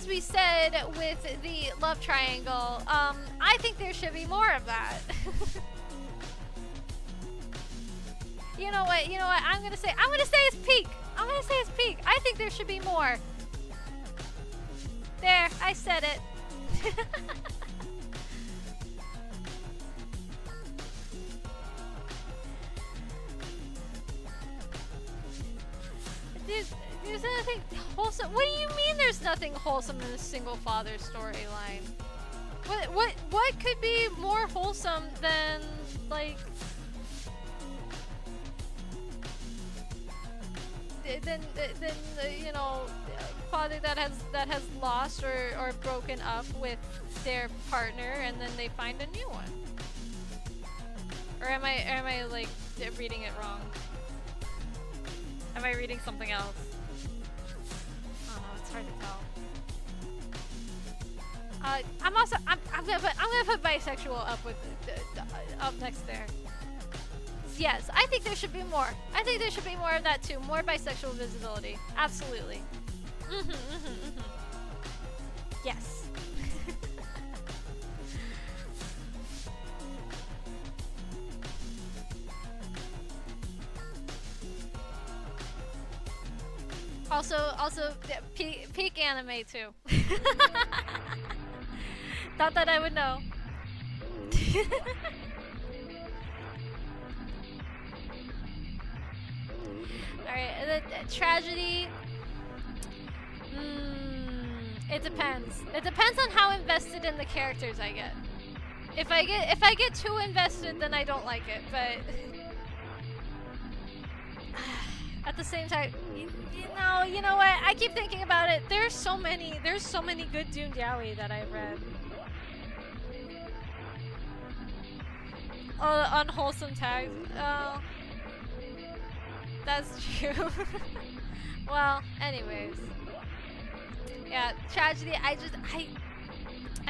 we said with the love triangle, I think there should be more of that. You know what? I'm gonna say it's peak. I think there should be more. There, I said it. There's nothing wholesome. What do you mean there's nothing wholesome in a single father storyline? What could be more wholesome than like than you know, father that has lost or broken up with their partner and then they find a new one? Or am I like reading it wrong? Am I reading something else? Oh, it's hard to tell. I'm gonna put bisexual up with up next there. yes. I think there should be more. I think there should be more of that too. More bisexual visibility. Absolutely. Yes. Also, yeah, peak anime too. Not that I would know. Alright, the tragedy. It depends. It depends on how invested in the characters I get. If I get too invested, then I don't like it. But at the same time, you know what? I keep thinking about it. There's so many good Doomed Yaoi that I've read. Oh, unwholesome tags. Oh, that's true. Well, anyways, yeah, tragedy. I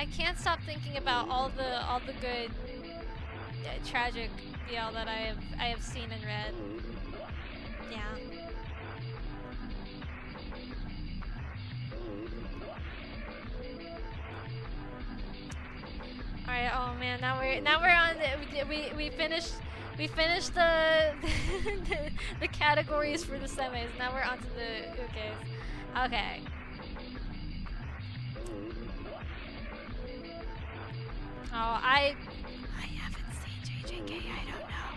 can't stop thinking about all the good tragic BL that I have seen and read. Yeah. All right. Oh man. Now we're on. We finished the the categories for the semis. Now we're on to the ukes. Okay. Oh, I haven't seen JJK. I don't know.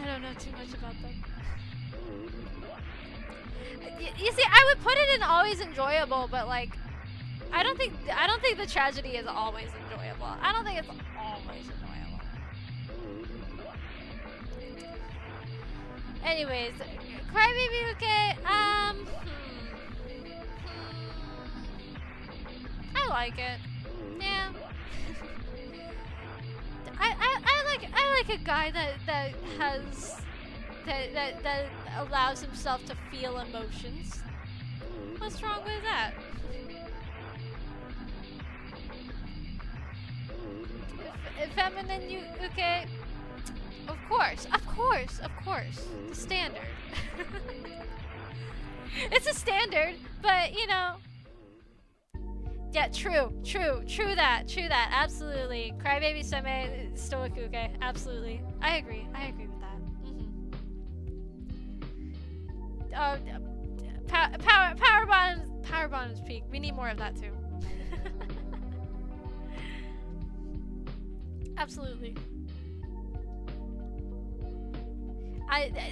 I don't know too much about them. You see, I would put it in always enjoyable, but like, I don't think the tragedy is always enjoyable. I don't think it's always enjoyable. Anyways, Crybaby Uke, I like it. Yeah. I like a guy that allows himself to feel emotions. What's wrong with that? Feminine uke, of course. The standard. It's a standard, but you know. Yeah, true that, absolutely. Crybaby Seme, Stoic Uke, absolutely. I agree with that. Power bottoms peak. We need more of that too. Absolutely.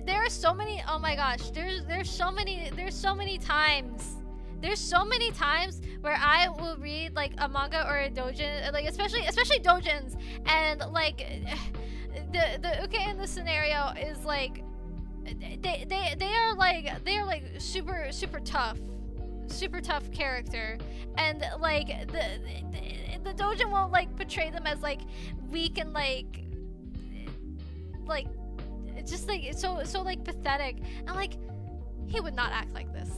There are so many. Oh my gosh, there's so many times. There's so many times where I will read like a manga or a doujin, like especially doujins, and like the uke in the scenario is like they are like super tough character, and like the doujin won't like portray them as like weak and like just like so like pathetic. I'm like, he would not act like this.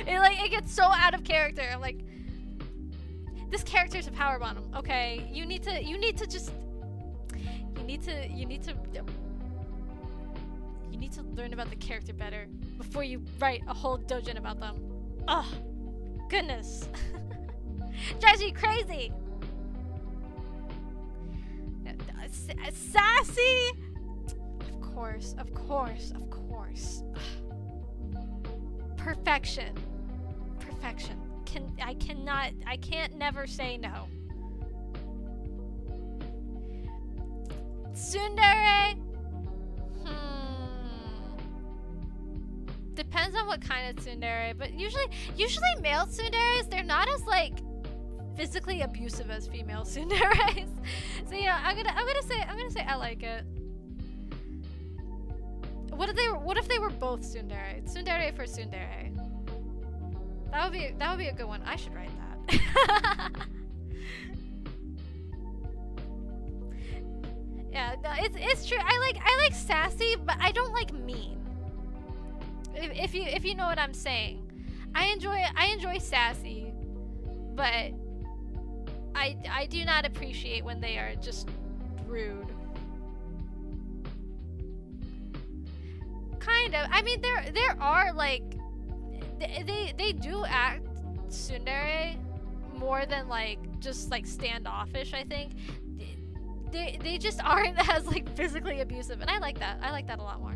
It gets so out of character. I'm like, this character's a power bottom. Okay, you need to learn about the character better before you write a whole doujin about them. Oh, goodness. Drives me crazy. Sassy. Of course. Perfection. I can't never say no. Tsundere? Depends on what kind of tsundere, but usually male tsunderes, they're not as like physically abusive as female tsunderes. So yeah, I'm gonna say I like it. What if they were both tsundere? Tsundere for tsundere. That would be a good one. I should write that. Yeah, no, it's true. I like sassy, but I don't like mean. If you know what I'm saying. I enjoy sassy, but I do not appreciate when they are just rude. Kind of. I mean, there are like they do act tsundere more than like just like standoffish. I think they just aren't as like physically abusive, and I like that. I like that a lot more.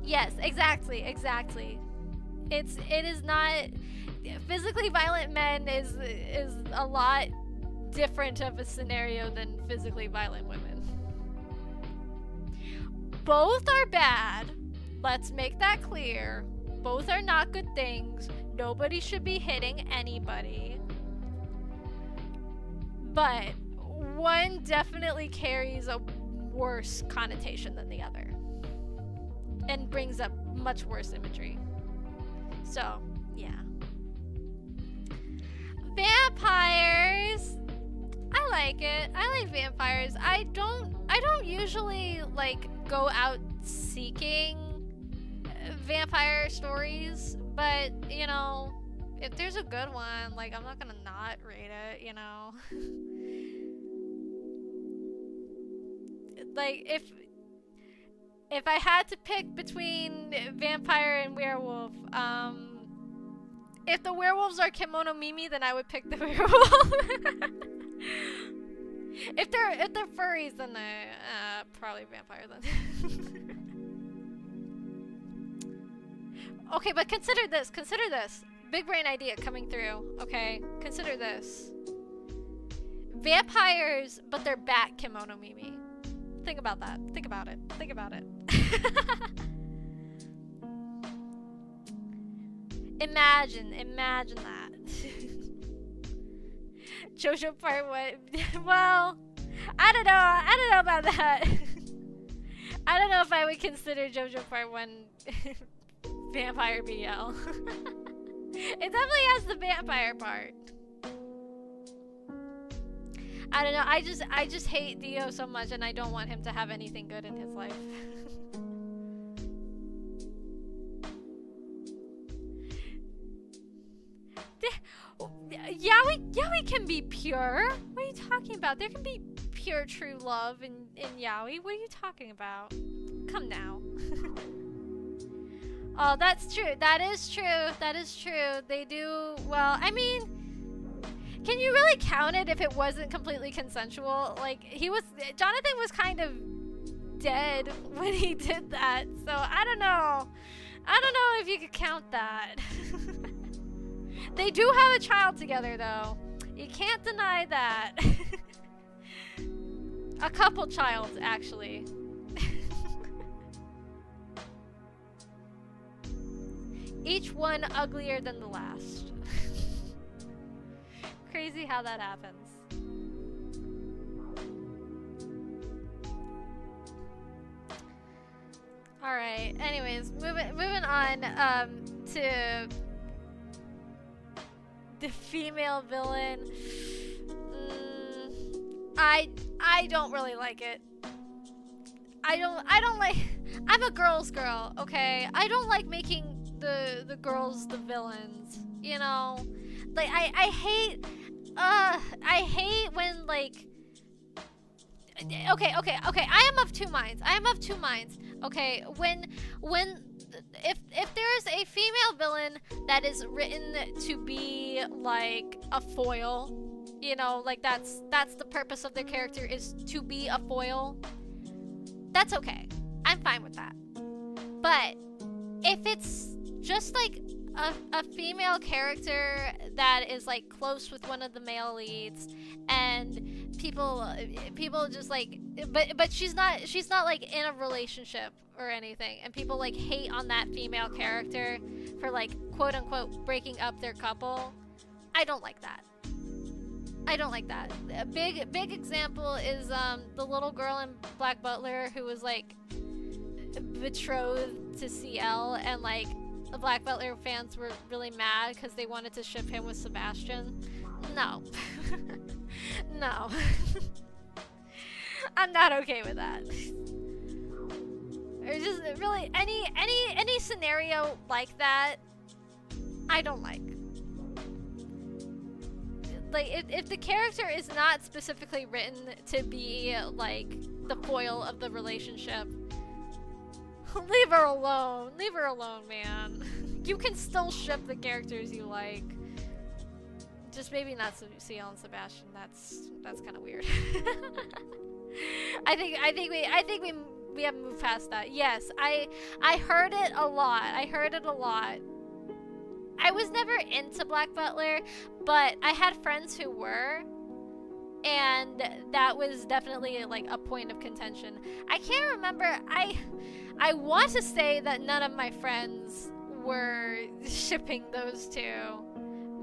Yes, exactly. It is not physically violent men is a lot different of a scenario than physically violent women. Both are bad. Let's make that clear. Both are not good things. Nobody should be hitting anybody. But one definitely carries a worse connotation than the other. And brings up much worse imagery. So, yeah. Vampires. I like it. I like vampires. I don't usually like go out seeking vampire stories, but you know, if there's a good one, like I'm not gonna not rate it, you know. Like if I had to pick between vampire and werewolf, if the werewolves are Kimono Mimi, then I would pick the werewolf. If they're furries, then probably vampire then. Okay, but consider this. Big brain idea coming through. Okay, consider this. Vampires, but they're bat Kimono Mimi. Think about that. Think about it. Imagine that. JoJo Part 1. Well, I don't know about that. I don't know if I would consider JoJo Part 1 vampire BL. It definitely has the vampire part. I don't know. I just hate Dio so much, and I don't want him to have anything good in his life. Yaoi can be pure. What are you talking about? There can be pure true love in yaoi. What are you talking about? Come now. Oh, that's true. That is true. They do well. I mean, can you really count it if it wasn't completely consensual? Like Jonathan was kind of dead when he did that. So I don't know if you could count that. They do have a child together, though. You can't deny that. A couple childs, actually. Each one uglier than the last. Crazy how that happens. Alright, anyways, moving on to the female villain. I don't really like it. I don't like. I'm a girl's girl, okay? I don't like making the girls the villains. You know, like I hate when like. Okay. I am of two minds. Okay, when if there's a female villain that is written to be like a foil, you know, like that's the purpose of their character is to be a foil, that's okay. I'm fine with that. But if it's just like a female character that is like close with one of the male leads, and people just like, but she's not like in a relationship or anything, and people like hate on that female character for like quote unquote breaking up their couple, I don't like that. A big example is the little girl in Black Butler who was like betrothed to CL, and like the Black Butler fans were really mad because they wanted to ship him with Sebastian. No. No. I'm not okay with that. Or just really any scenario like that, I don't like. like if the character is not specifically written to be like the foil of the relationship, leave her alone. Leave her alone, man. You can still ship the characters you like. Just maybe not Ciel and Sebastian. That's kind of weird. I think we have moved past that. Yes, I heard it a lot. I heard it a lot. I was never into Black Butler, but I had friends who were, and that was definitely like a point of contention. I can't remember. I want to say that none of my friends were shipping those two.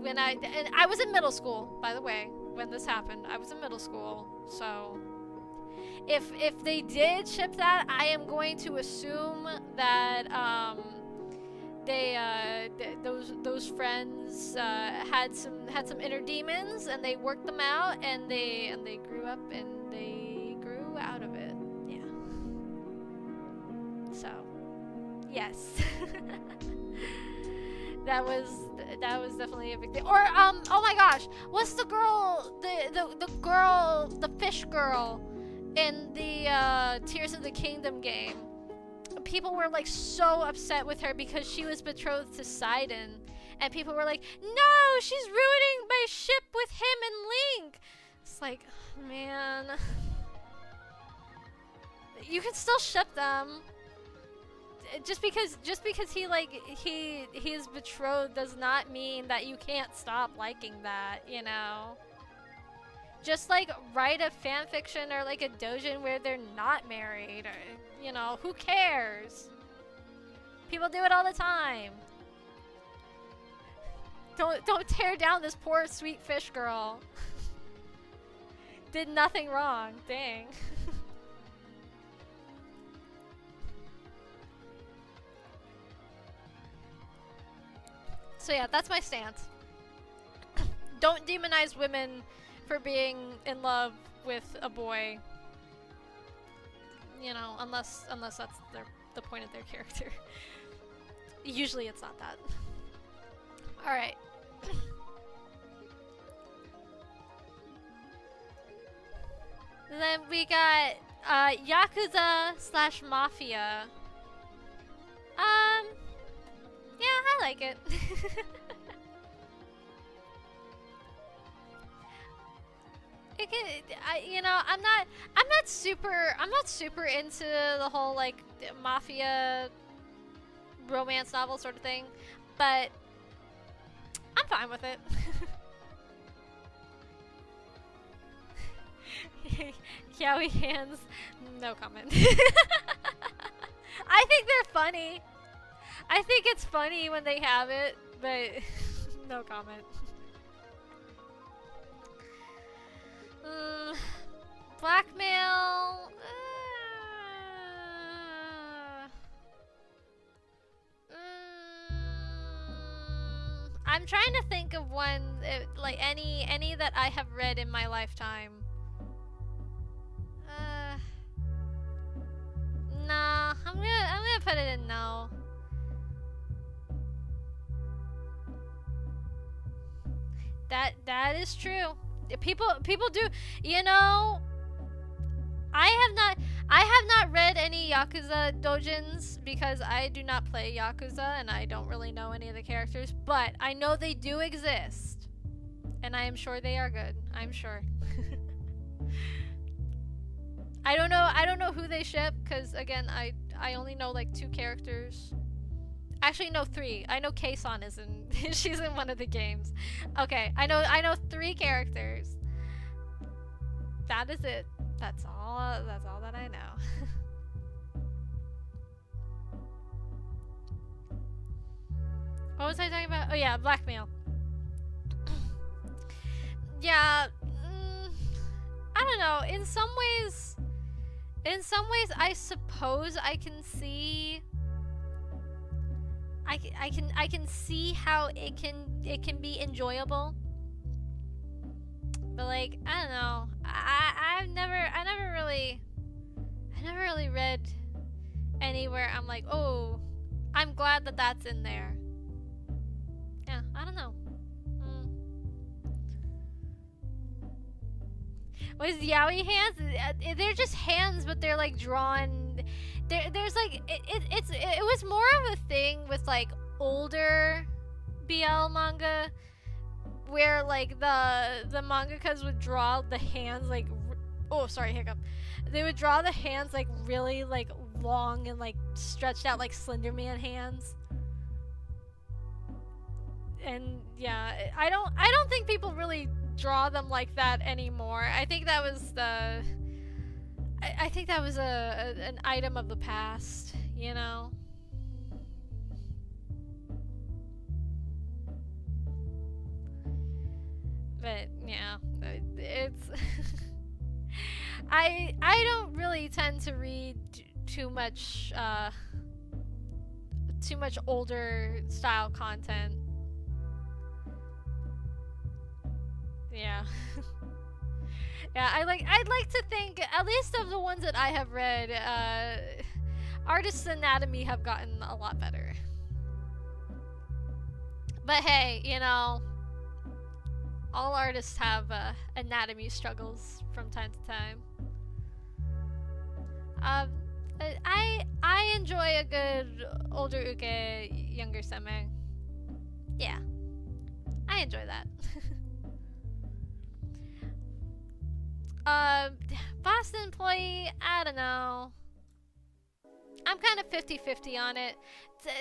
And I was in middle school, by the way, when this happened. I was in middle school, so if they did ship that, I am going to assume that those friends had some inner demons, and they worked them out, and they grew up and they grew out of it. Yeah. So, yes. That was definitely a big thing. Or oh my gosh, what's the girl, the fish girl in the Tears of the Kingdom game? People were like so upset with her because she was betrothed to Sidon, and people were like, no, she's ruining my ship with him and Link. It's like, man, you can still ship them. Just because he is betrothed does not mean that you can't stop liking that, you know. Just like write a fan fiction or like a doujin where they're not married, or, you know, who cares? People do it all the time. Don't tear down this poor sweet fish girl. Did nothing wrong. Dang. So yeah, that's my stance. Don't demonize women for being in love with a boy. You know, unless that's the point of their character. Usually it's not that. Alright. Then we got Yakuza / Mafia. Yeah, I like it. You know, I'm not super into the whole like mafia romance novel sort of thing, but I'm fine with it. Yaoi hands, no comment. I think they're funny. I think it's funny when they have it, but no comment. Blackmail. I'm trying to think of one, like any that I have read in my lifetime. Nah, I'm gonna put it in no. That is true. People do, you know. I have not read any Yakuza doujins because I do not play Yakuza and I don't really know any of the characters, but I know they do exist. And I am sure they are good. I'm sure. I don't know who they ship because again, I only know like 2 characters. Actually, no, 3. I know Kei-san is in. She's in one of the games. Okay, I know 3 characters. That is it. That's all that I know. What was I talking about? Oh yeah, blackmail. Yeah, I don't know. In some ways, I suppose I can see. I can see how it can be enjoyable, but like I don't know. I never really read anywhere I'm like, oh, I'm glad that that's in there. Yeah, I don't know. Was yaoi hands? They're just hands, but they're like drawn. There's like it was more of a thing with like older BL manga where like the mangakas would draw the hands like oh sorry hiccup. They would draw the hands like really like long and like stretched out like Slender Man hands. And yeah, I don't think people really draw them like that anymore. I think that was I think that was an item of the past, you know. But yeah, it's I don't really tend to read too much older style content. Yeah. Yeah, I'd like to think, at least of the ones that I have read, artists' anatomy have gotten a lot better. But hey, you know, all artists have anatomy struggles from time to time. Um, I enjoy a good older uke, younger seme. Yeah, I enjoy that. Boston employee, I don't know. I'm kind of 50-50 on it.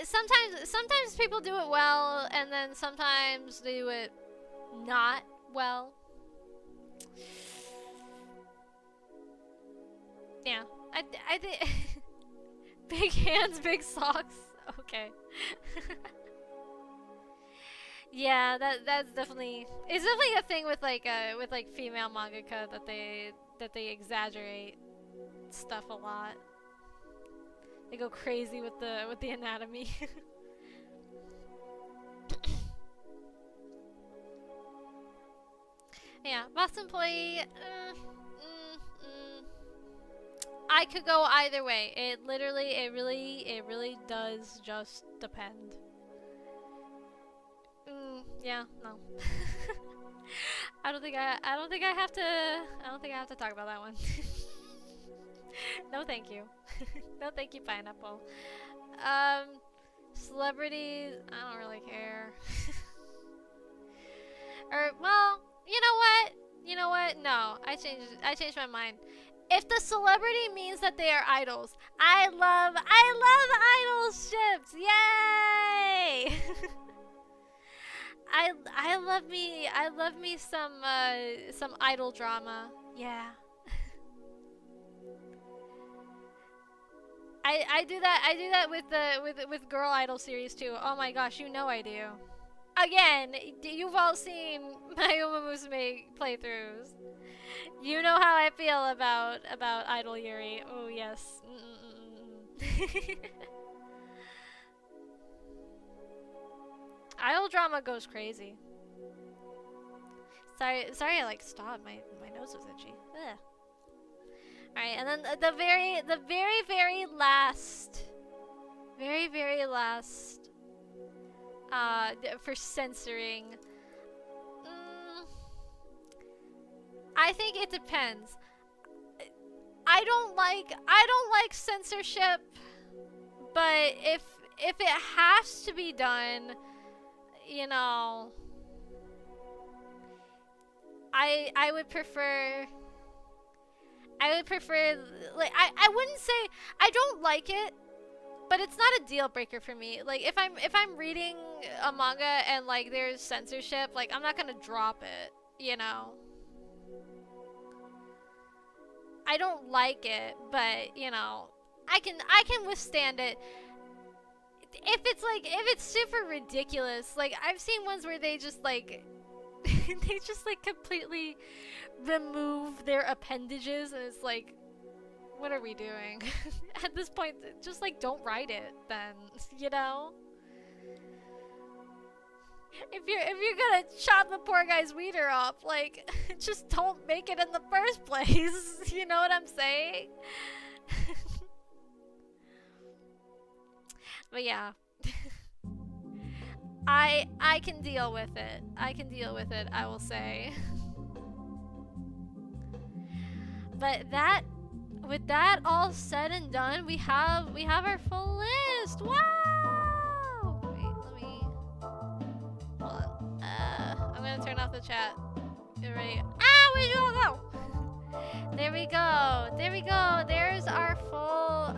Sometimes people do it well, and then sometimes they do it not well. Yeah, I think big hands, big socks. Okay. Yeah, that's definitely it's definitely a thing with like female mangaka that they exaggerate stuff a lot. They go crazy with the anatomy. Yeah, Boston employee. I could go either way. It really does just depend. Yeah, no. I don't think I have to talk about that one. No, thank you. No, thank you, pineapple. Celebrities, I don't really care. Or, well, you know what? You know what? No, I changed my mind. If the celebrity means that they are idols, I love idol ships. Yay! I love me some idol drama. Yeah. I do that with girl idol series too. Oh my gosh, you know I do. Again, you've all seen my Uma Musume playthroughs. You know how I feel about Idol Yuri. Oh yes. Idol drama goes crazy. Sorry I like stopped. My nose was itchy. Ugh. Alright, and then the very last for censoring. I think it depends. I don't like censorship, but if it has to be done, you know, I would prefer like I wouldn't say I don't like it, but it's not a deal breaker for me. Like if I'm reading a manga and like there's censorship, like I'm not gonna drop it, you know. I don't like it, but you know, I can withstand it. If it's super ridiculous, like I've seen ones where they just like they just like completely remove their appendages, and it's like, what are we doing? At this point, just like don't write it then, you know? If you're gonna chop the poor guy's wiener off, like just don't make it in the first place. You know what I'm saying? But yeah. I can deal with it. I will say. But that, with that all said and done, we have our full list. Wow! Wait, let me. Hold on. I'm gonna turn off the chat. Get ready. Ah, where'd you all go? There we go. There we go. There's our full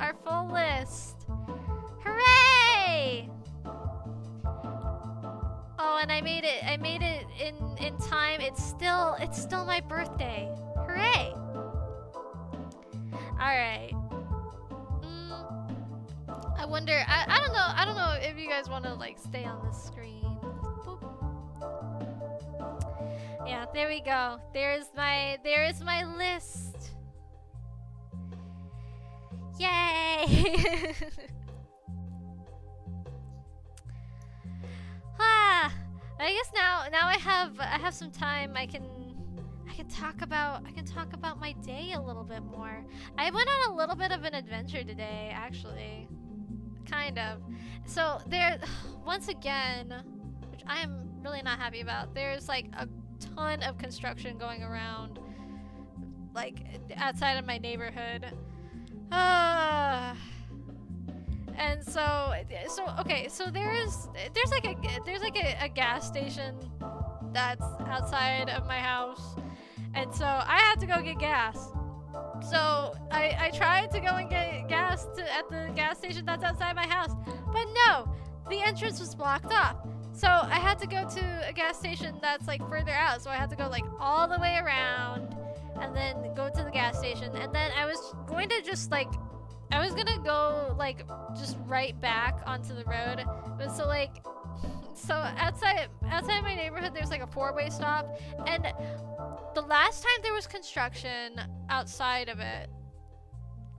list. Hooray! Oh, and I made it. I made it in time. It's still my birthday. Hooray! All right. I wonder. I don't know if you guys want to like stay on the screen. Boop. Yeah, there we go. There is my list. Yay! Ah, I guess now I have some time. I can talk about my day a little bit more. I went on a little bit of an adventure today, actually. Kind of. So there, once again, which I am really not happy about, there's like a ton of construction going around, like outside of my neighborhood. And so okay, so there's like a gas station that's outside of my house, and so I had to go get gas. So I tried to go and get gas at the gas station that's outside my house, but no, the entrance was blocked off. So I had to go to a gas station that's like further out. So I had to go like all the way around and then go to the gas station. And then I was going to just like, I was gonna go like just right back onto the road. But so like, so outside my neighborhood, there's like a 4-way stop. And the last time there was construction outside of it,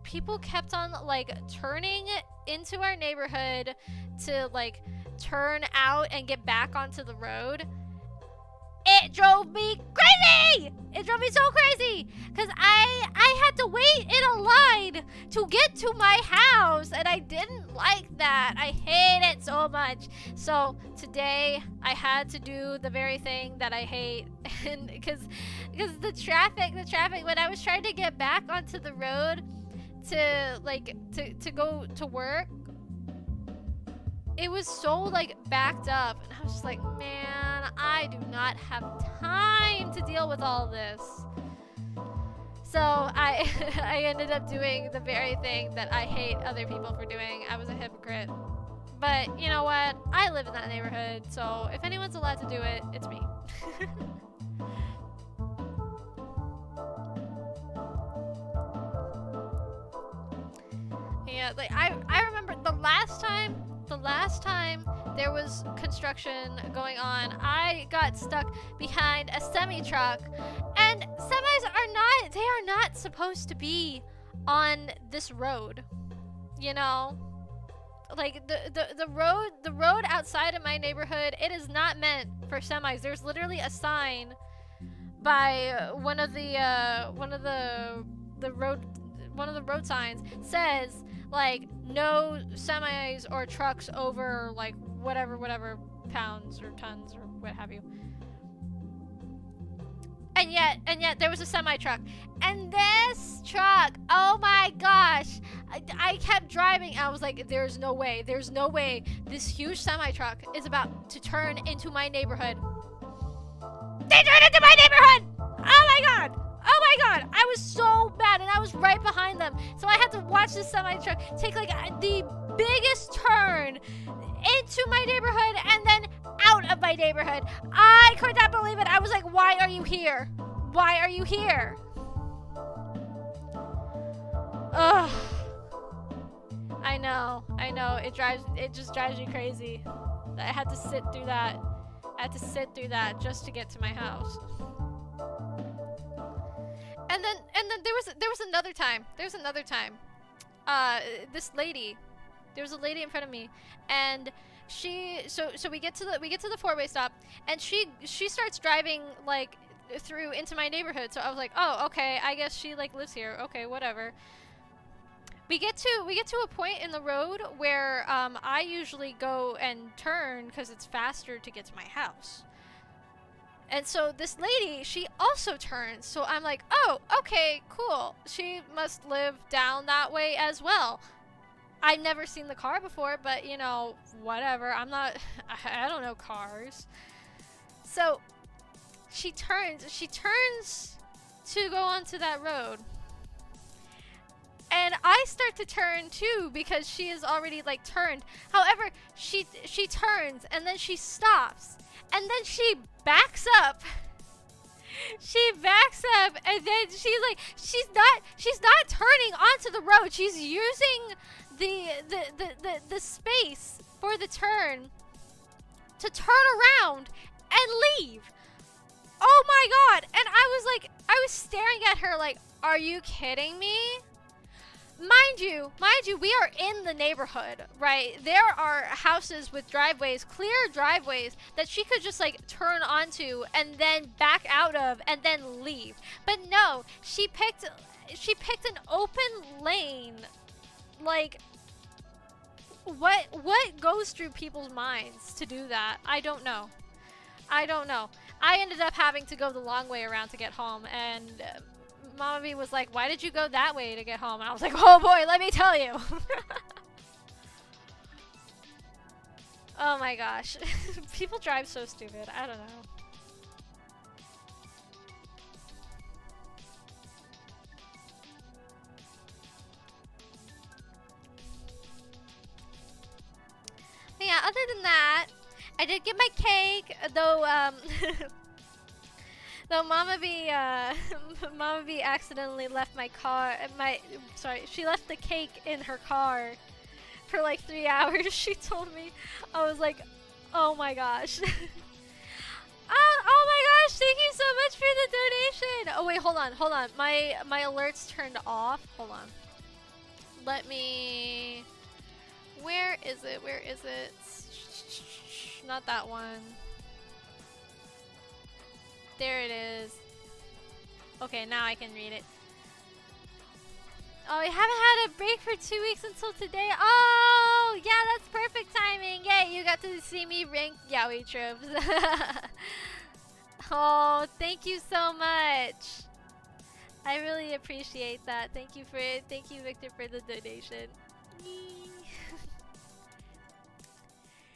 people kept on like turning into our neighborhood to like turn out and get back onto the road. It drove me crazy! It drove me so crazy! Because I had to wait in a line to get to my house, and I didn't like that. I hate it so much. So today I had to do the very thing that I hate, and because the traffic, when I was trying to get back onto the road to go to work, it was so like backed up, and I was just like, man, I do not have time to deal with all this. So I ended up doing the very thing that I hate other people for doing. I was a hypocrite. But you know what? I live in that neighborhood, so if anyone's allowed to do it, it's me. Yeah, like I remember the last time there was construction going on, I got stuck behind a semi-truck, and semis are not supposed to be on this road, you know? Like the road outside of my neighborhood, it is not meant for semis. There's literally a sign by one of the road signs says like no semis or trucks over like whatever pounds or tons or what have you. And yet there was a semi truck, and this truck, oh my gosh, I kept driving. I was like, there's no way this huge semi truck is about to turn into my neighborhood. They turned into my neighborhood! Oh my god! I was so bad, and I was right behind them. So I had to watch this semi truck take like the biggest turn into my neighborhood and then out of my neighborhood. I could not believe it. I was like, why are you here? Why are you here? Ugh. I know. It just drives me crazy. I had to sit through that just to get to my house. And then there was another time. There's another time. This lady, there was a lady in front of me, and so we get to the 4-way stop, and she starts driving like through into my neighborhood. So I was like, oh, okay, I guess she like lives here. Okay, whatever. We get to a point in the road where I usually go and turn because it's faster to get to my house. And so this lady, she also turns. So I'm like, oh, okay, cool. She must live down that way as well. I've never seen the car before, but you know, whatever. I'm not, I don't know cars. So she turns to go onto that road. And I start to turn too because she is already like turned. However, she turns and then she stops. And then she backs up. She backs up and then she's not turning onto the road. She's using the space for the turn to turn around and leave. Oh my god. And I was staring at her like, are you kidding me? Mind you, we are in the neighborhood, right? There are houses with driveways, clear driveways, that she could just like turn onto and then back out of and then leave. But no, she picked an open lane. Like, what goes through people's minds to do that? I don't know. I ended up having to go the long way around to get home, and Mama B was like, why did you go that way to get home? And I was like, oh boy, let me tell you. Oh my gosh. People drive so stupid. I don't know. But yeah, other than that, I did get my cake, though, though Mama B accidentally left she left the cake in her car for like 3 hours. She told me. I was like, oh my gosh. Oh my gosh, thank you so much for the donation. Oh wait, hold on. My alerts turned off. Hold on. Let me, where is it? Not that one. There it is. Okay, now I can read it. Oh, I haven't had a break for 2 weeks until today. Oh, yeah, that's perfect timing. Yay, you got to see me rank Yaoi tropes. Oh, thank you so much. I really appreciate that. Thank you, Victor, for the donation.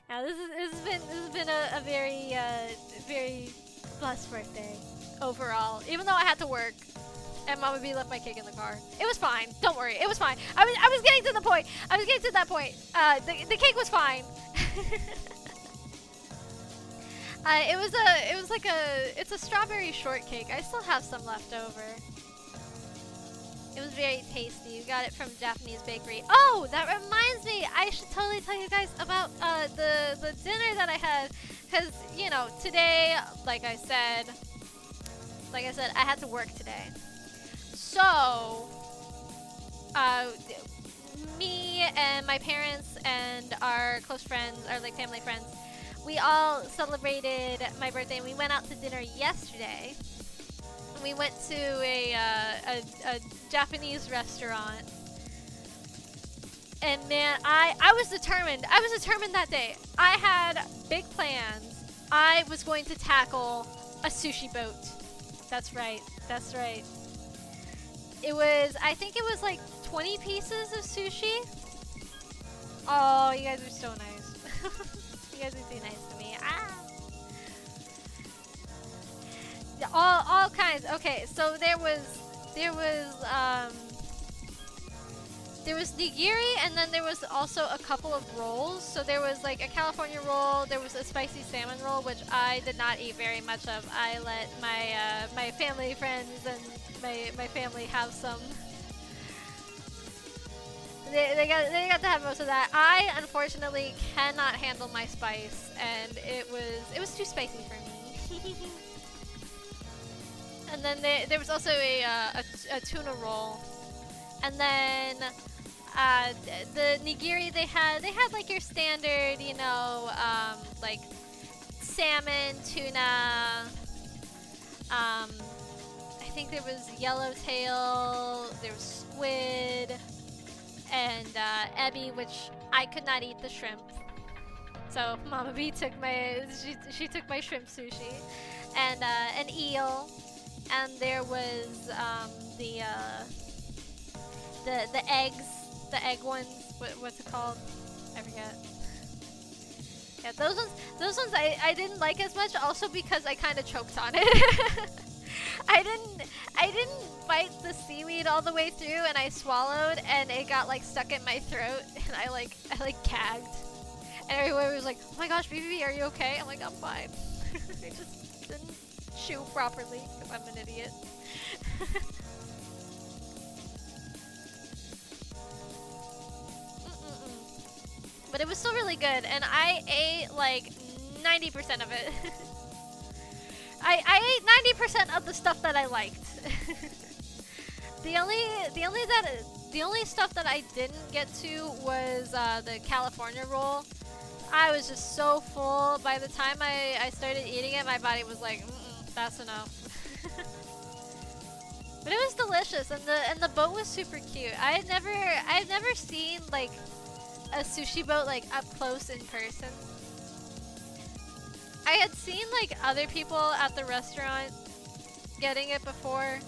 Now, this has been a very blessed birthday overall. Even though I had to work and Mama B left my cake in the car, it was fine. Don't worry, it was fine. I was getting to the point. The cake was fine. It's a strawberry shortcake. I still have some left over. It was very tasty. You got it from Japanese bakery. Oh, that reminds me. I should totally tell you guys about the dinner that I had. Because, you know, today, like I said, I had to work today. So, me and my parents and our close friends, our like family friends, we all celebrated my birthday and we went out to dinner yesterday. We went to a Japanese restaurant, and man, I was determined. I was determined that day. I had big plans. I was going to tackle a sushi boat. That's right. That's right. I think it was like 20 pieces of sushi. Oh, you guys are so nice. You guys are too nice to me. All kinds. Okay, so there was nigiri, and then there was also a couple of rolls. So there was like a California roll, there was a spicy salmon roll, which I did not eat very much of. I let my family friends and my family have some. They got to have most of that. I unfortunately cannot handle my spice, and it was too spicy for me. And then there was also a tuna roll, and then the nigiri they had like your standard, you know, like salmon, tuna. I think there was yellowtail, there was squid, and ebi, which I could not eat the shrimp. So Mama B took she took my shrimp sushi, and an eel, and there was the the eggs, the egg ones. What's it called? I forget. Yeah, those ones I didn't like as much, also because I kind of choked on it. I didn't bite the seaweed all the way through, and I swallowed, and it got like stuck in my throat, and I like gagged. And everyone was like, "Oh my gosh, BB, are you okay?" I'm like, "I'm fine." I just didn't chew properly because I'm an idiot. But it was still really good, and I ate like 90% of it. I ate 90% of the stuff that I liked. the only stuff that I didn't get to was the California roll. I was just so full. By the time I started eating it, my body was like, that's enough. But it was delicious, and the boat was super cute. I've never seen like a sushi boat like up close in person. I had seen like other people at the restaurant getting it before,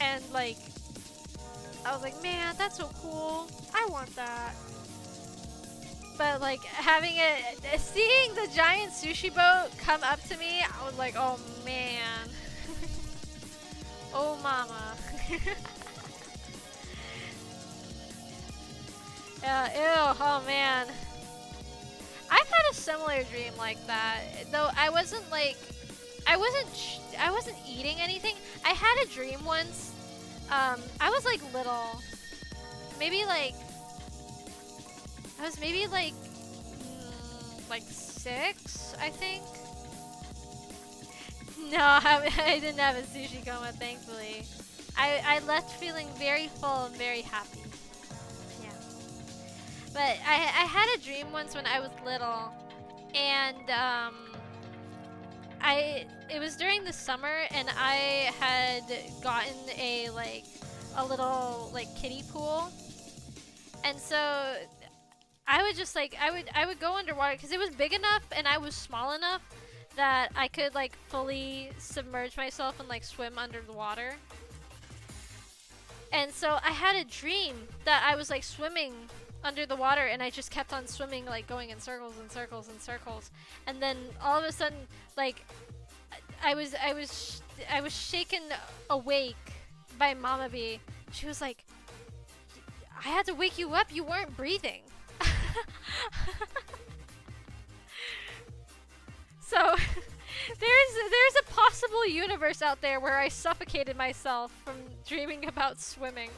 and like I was like, man, that's so cool. I want that. But like having it, seeing the giant sushi boat come up to me, I was like, oh man. Oh mama. Ew, oh man. I've had a similar dream like that, though I wasn't eating anything. I had a dream once. I was like little. Maybe like I was maybe like 6, I think. No, I didn't have a sushi coma, thankfully. I left feeling very full and very happy. Yeah. But I had a dream once when I was little, and it was during the summer, and I had gotten a little like kiddie pool, and so I would just like I would go underwater because it was big enough and I was small enough that I could like fully submerge myself and like swim under the water. And so I had a dream that I was like swimming under the water, and I just kept on swimming, like going in circles and circles and circles. And then all of a sudden, like I was shaken awake by Mama B. She was like, "I had to wake you up. You weren't breathing." So there's a possible universe out there where I suffocated myself from dreaming about swimming.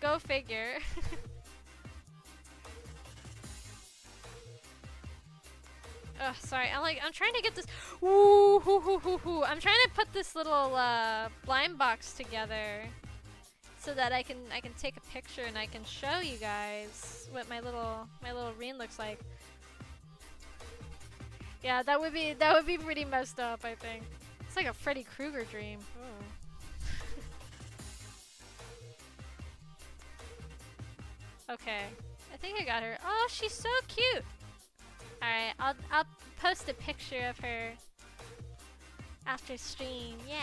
Go figure. Oh, sorry. I'm trying to get this. Ooh, hoo, hoo, hoo, hoo. I'm trying to put this little blind box together so that I can take a picture and I can show you guys what my little Reen looks like. Yeah, that would be pretty messed up, I think. It's like a Freddy Krueger dream. Okay, I think I got her. Oh, she's so cute. All right, I'll post a picture of her after stream. Yeah.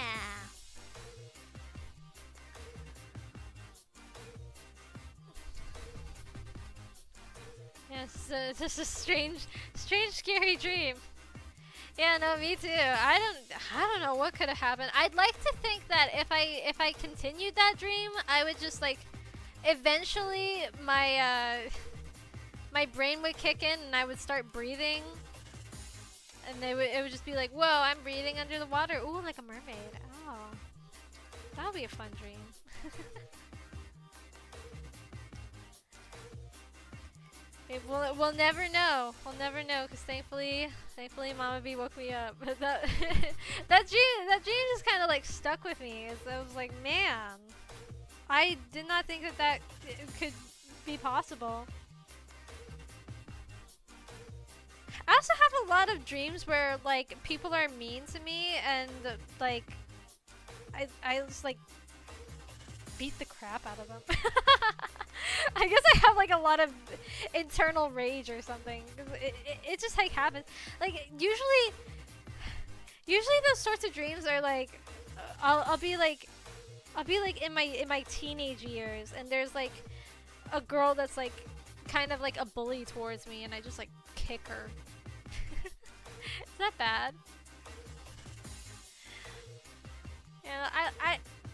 Yes, this is a strange, scary dream. Yeah, no, me too. I don't know what could have happened. I'd like to think that if I continued that dream, I would just like, eventually my my brain would kick in and I would start breathing, and it would just be like, whoa, I'm breathing under the water. Ooh, like a mermaid. Oh, that'll be a fun dream. We'll never know. We'll never know, because thankfully Mama B woke me up. But that dream just kind of like stuck with me. I was like, man, I did not think that could be possible. I also have a lot of dreams where like people are mean to me, and like I just like beat the crap out of them. I guess I have like a lot of internal rage or something. 'Cause it just like happens. Like usually those sorts of dreams are like, I'll be like in my teenage years, and there's like a girl that's like kind of like a bully towards me, and I just like kick her. Is that bad? Yeah,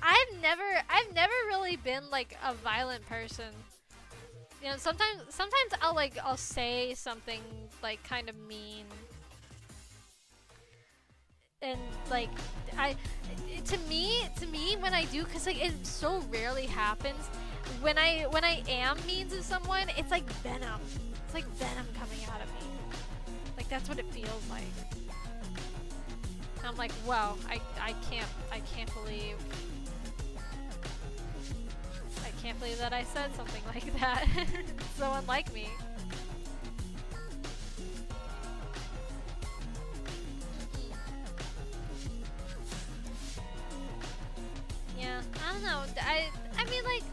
I've never really been like a violent person. You know, sometimes I'll say something like kind of mean, and like to me when I do, cause like it so rarely happens. When I am mean to someone, it's like venom. It's like venom coming out of me. Like that's what it feels like. And I'm like, wow, I can't believe that I said something like that. So unlike me. Yeah, I don't know. I mean like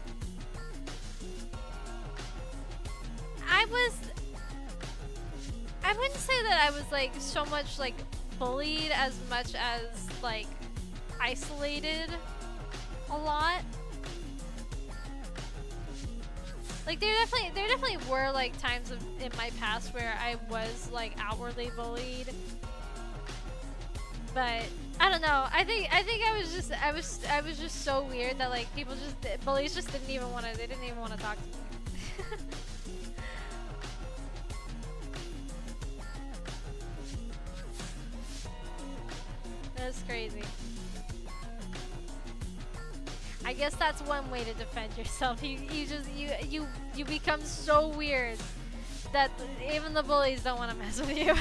I wouldn't say that I was like so much like bullied as much as like isolated a lot. Like there definitely were like times in my past where I was like outwardly bullied. But I don't know. I think I was just so weird that like bullies just didn't even want to talk to me. That's crazy. I guess that's one way to defend yourself. You become so weird that even the bullies don't want to mess with you.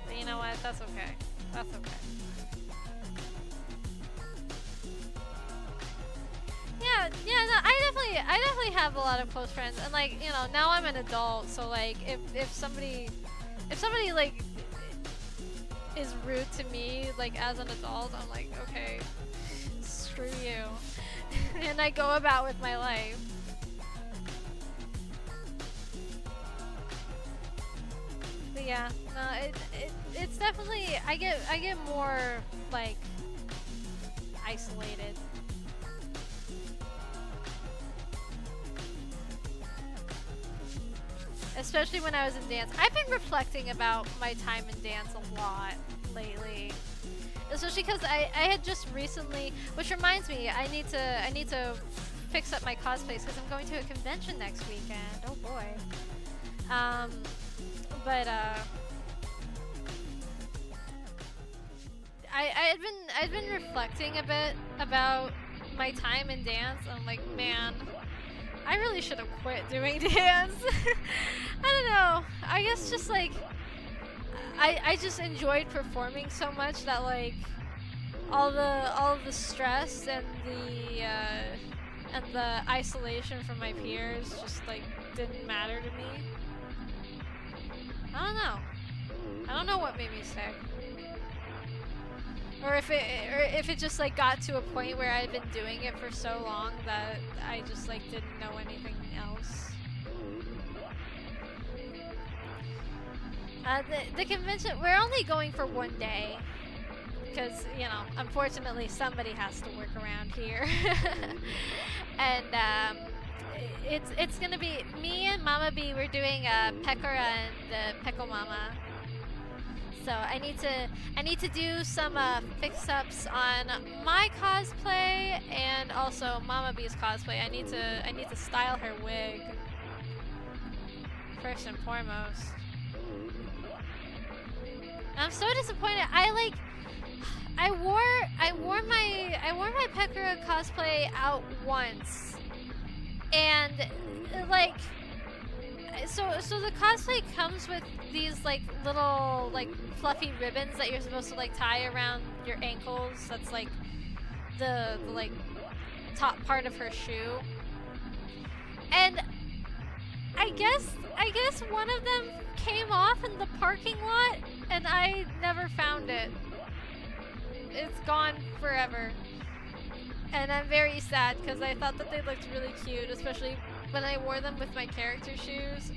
But you know what? That's okay. That's okay. Yeah, no, I definitely have a lot of close friends, and like, you know, now I'm an adult, so like if somebody like is rude to me like as an adult, I'm like, okay, screw you. And I go about with my life. But yeah, no, it's definitely I get more like isolated. Especially when I was in dance. I've been reflecting about my time in dance a lot lately. Especially because I had just recently, which reminds me, I need to fix up my cosplays because I'm going to a convention next weekend. Oh boy. But I'd been reflecting a bit about my time in dance. I'm like, man, I really should have quit doing dance. I don't know. I guess just like I just enjoyed performing so much that like all of the stress and the isolation from my peers just like didn't matter to me. I don't know. I don't know what made me sick. Or if it just like got to a point where I'd been doing it for so long that I just like didn't know anything else. The convention, we're only going for one day because, you know, unfortunately somebody has to work around here. And it's gonna be me and Mama B. We're doing Pekora and Peko Mama. So I need to do some fix-ups on my cosplay and also Mama B's cosplay. I need to style her wig first and foremost. I'm so disappointed. I wore my Pekora cosplay out once, and like. So the cosplay comes with these like little like fluffy ribbons that you're supposed to like tie around your ankles. That's like the like top part of her shoe. And I guess one of them came off in the parking lot and I never found it. It's gone forever. And I'm very sad because I thought that they looked really cute, especially when I wore them with my character shoes.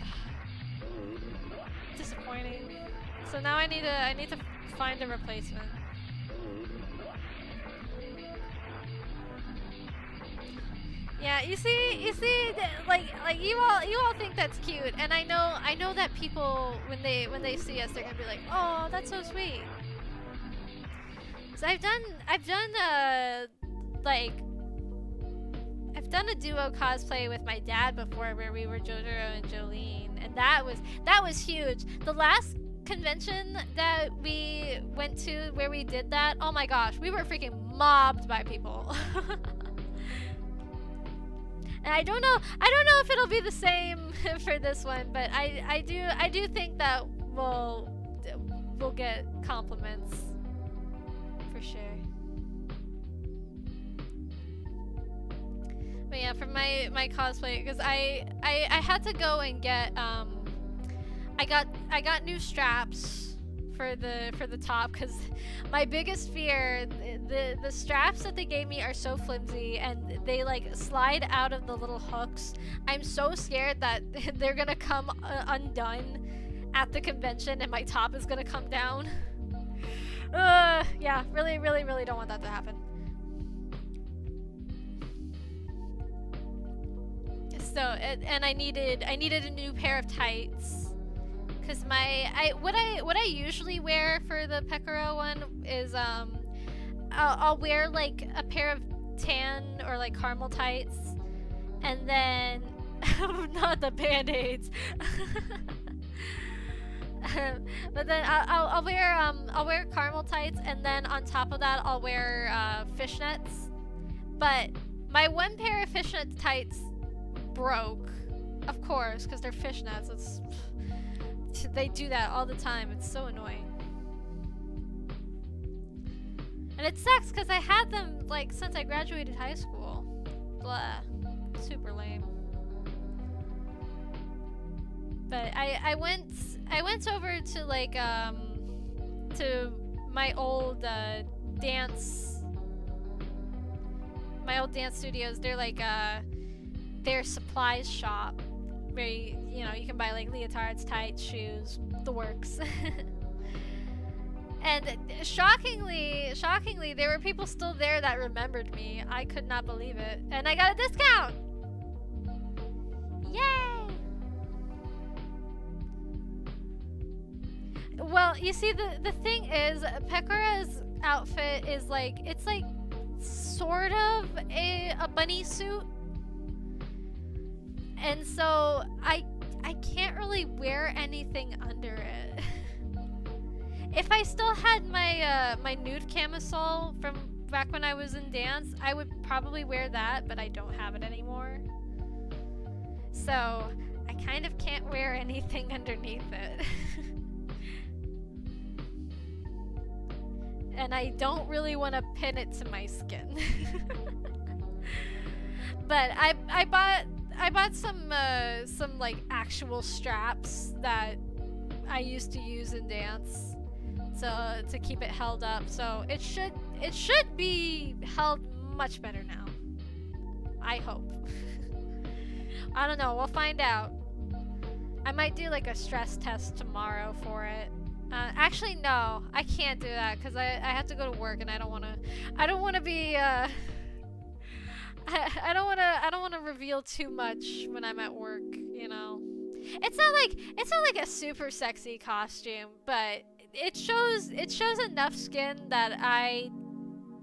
Disappointing. So now I need to find a replacement. Yeah, you see, like you all think that's cute, and I know that people when they see us, they're gonna be like, oh, that's so sweet. So I've done like I've done a duo cosplay with my dad before, where we were Jotaro and Jolene, and that was huge. The last convention that we went to where we did that, oh my gosh, we were freaking mobbed by people. And I don't know if it'll be the same for this one, but I do think that we'll get compliments for sure. But yeah, for my cosplay, because I had to go and get I got new straps for the top, because my biggest fear, the straps that they gave me are so flimsy and they like slide out of the little hooks. I'm so scared that they're gonna come undone at the convention and my top is gonna come down. Yeah, really don't want that to happen. So and I needed a new pair of tights. Cause what I usually wear for the Pekora one is I'll wear like a pair of tan or like caramel tights, and then not the band-aids. But then I'll wear caramel tights, and then on top of that I'll wear fishnets. But my one pair of fishnet tights broke, of course, because they're fishnets. They do that all the time. It's so annoying. And it sucks because I had them like since I graduated high school. Blah. Super lame. But I went over to like to my old dance studios. They're like their supplies shop. Where you can buy like leotards, tights, shoes, the works. And shockingly, there were people still there that remembered me. I could not believe it, and I got a discount. Yay! Well, you see, the thing is, Pekora's outfit is like it's like sort of a bunny suit. And so I can't really wear anything under it. If I still had my my nude camisole from back when I was in dance, I would probably wear that, but I don't have it anymore. So I kind of can't wear anything underneath it. And I don't really want to pin it to my skin. But I bought some like actual straps that I used to use in dance to keep it held up. So it should be held much better now. I hope. I don't know. We'll find out. I might do like a stress test tomorrow for it. Actually, no, I can't do that because I have to go to work and I don't want to be. I don't want to reveal too much when I'm at work, you know. It's not like a super sexy costume, but it shows enough skin that I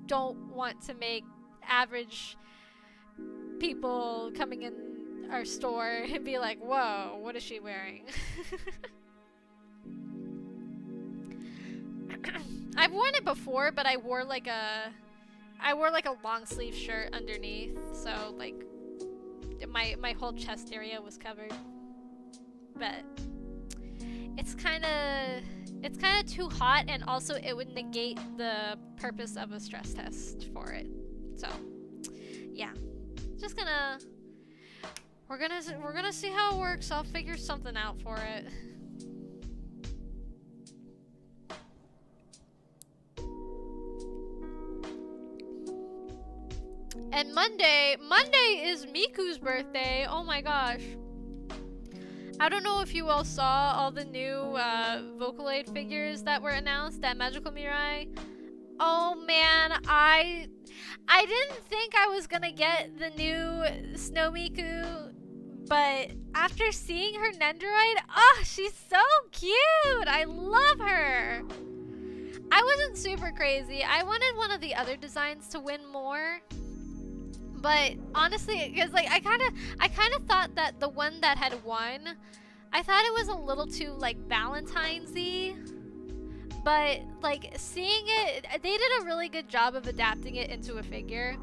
don't want to make average people coming in our store and be like, "Whoa, what is she wearing?" I've worn it before, but I wore like a long sleeve shirt underneath, so like my whole chest area was covered. But it's kind of too hot, and also it would negate the purpose of a stress test for it. So yeah, just we're gonna see how it works. I'll figure something out for it. And Monday is Miku's birthday. Oh my gosh. I don't know if you all saw all the new Vocaloid figures that were announced at Magical Mirai. Oh man, I didn't think I was gonna get the new Snow Miku, but after seeing her Nendoroid, oh, she's so cute! I love her! I wasn't super crazy. I wanted one of the other designs to win more. But honestly, because like I kind of thought that the one that had won, I thought it was a little too like Valentine's-y. But like seeing it, they did a really good job of adapting it into a figure.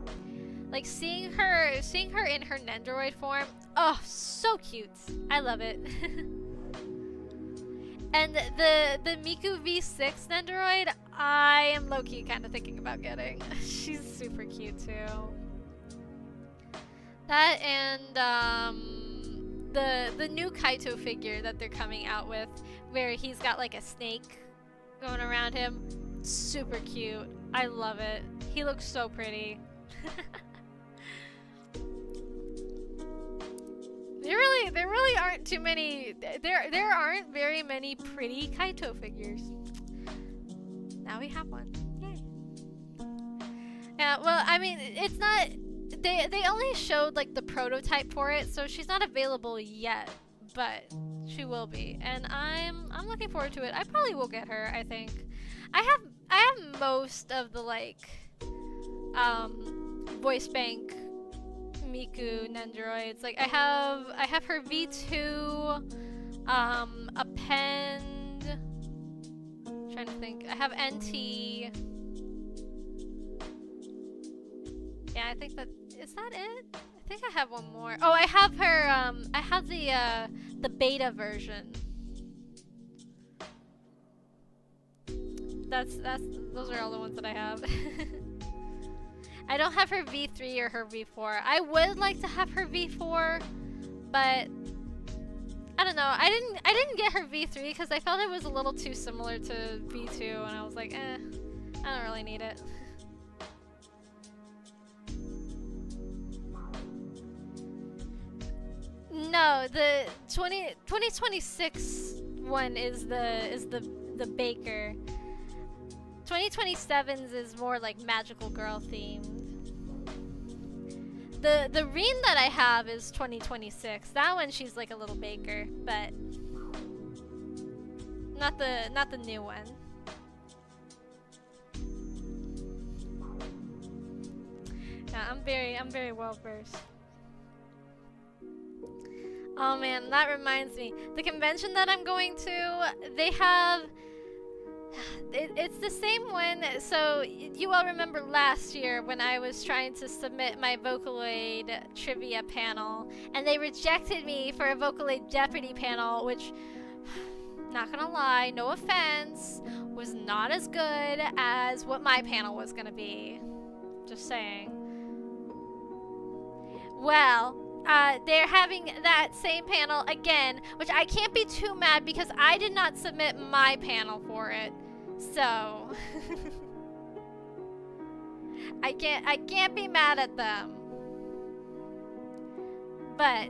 Like seeing her in her Nendoroid form, oh, so cute. I love it. And the Miku V6 Nendoroid, I am low-key kind of thinking about getting. She's super cute too. That and the new Kaito figure that they're coming out with, where he's got like a snake going around him. Super cute. I love it. He looks so pretty. There really aren't too many. There aren't very many pretty Kaito figures. Now we have one. Yay. Yeah. Well, I mean, it's not. They only showed like the prototype for it, so she's not available yet, but she will be, and I'm looking forward to it. I probably will get her. I think I have most of the like voice bank Miku Nendoroids. Like I have her V2, Append. Trying to think. I have NT. Yeah, I think that is that it. I think I have one more. Oh, I have her. I have the beta version. Those are all the ones that I have. I don't have her V3 or her V4. I would like to have her V4, but I don't know. I didn't get her V3 because I felt it was a little too similar to V2, and I was like, I don't really need it. No, the 2026 one is the Baker. 2027's is more like magical girl themed. The Reen that I have is 2026. That one she's like a little Baker, but not the new one. Yeah, I'm very well versed. Oh man, that reminds me. The convention that I'm going to, they have... It's the same one. So you all remember last year when I was trying to submit my Vocaloid trivia panel, and they rejected me for a Vocaloid Jeopardy panel, which, not gonna lie, no offense, was not as good as what my panel was gonna be. Just saying. Well, they're having that same panel again, which I can't be too mad because I did not submit my panel for it. So I can't be mad at them. But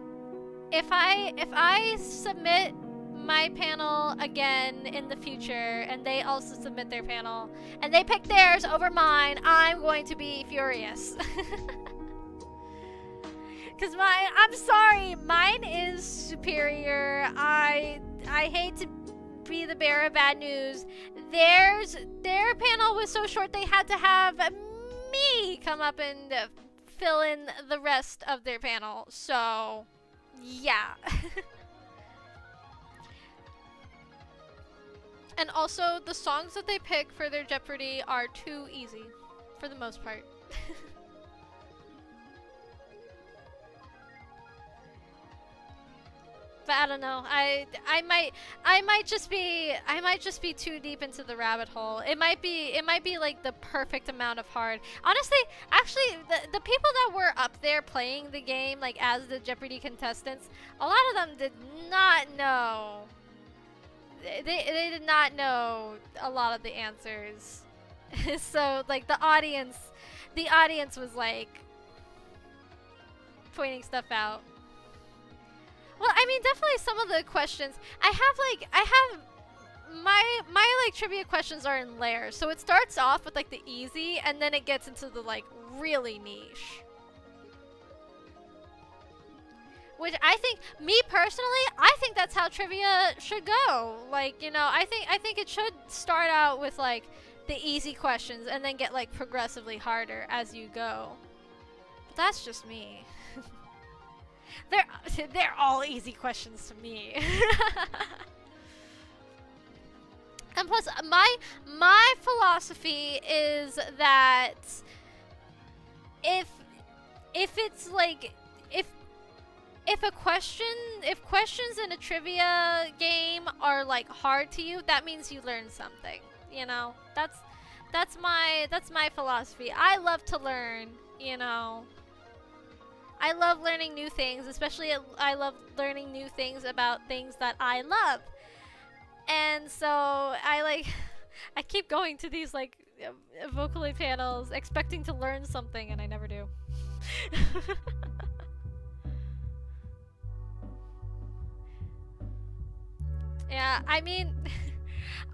if I submit my panel again in the future and they also submit their panel and they pick theirs over mine, I'm going to be furious. Cause I'm sorry, mine is superior. I hate to be the bearer of bad news. Their panel was so short they had to have me come up and fill in the rest of their panel. So, yeah. And also, the songs that they pick for their Jeopardy are too easy, for the most part. But I don't know. I might just be too deep into the rabbit hole. It might be like the perfect amount of hard. Honestly, actually, the people that were up there playing the game, like as the Jeopardy contestants, a lot of them did not know. They did not know a lot of the answers. So like the audience was like, pointing stuff out. Well, I mean, definitely some of the questions. I have my like trivia questions are in layers. So it starts off with like the easy, and then it gets into the like really niche. Which I think, me personally, I think that's how trivia should go. Like, you know, I think it should start out with like the easy questions and then get like progressively harder as you go. But that's just me. They're all easy questions to me. And plus, my philosophy is that if it's like if questions in a trivia game are like hard to you, that means you learned something. You know, that's my philosophy. I love to learn. You know, I love learning new things, especially I love learning new things about things that I love. And so I keep going to these like Vocaloid panels expecting to learn something, and I never do. Yeah, I mean,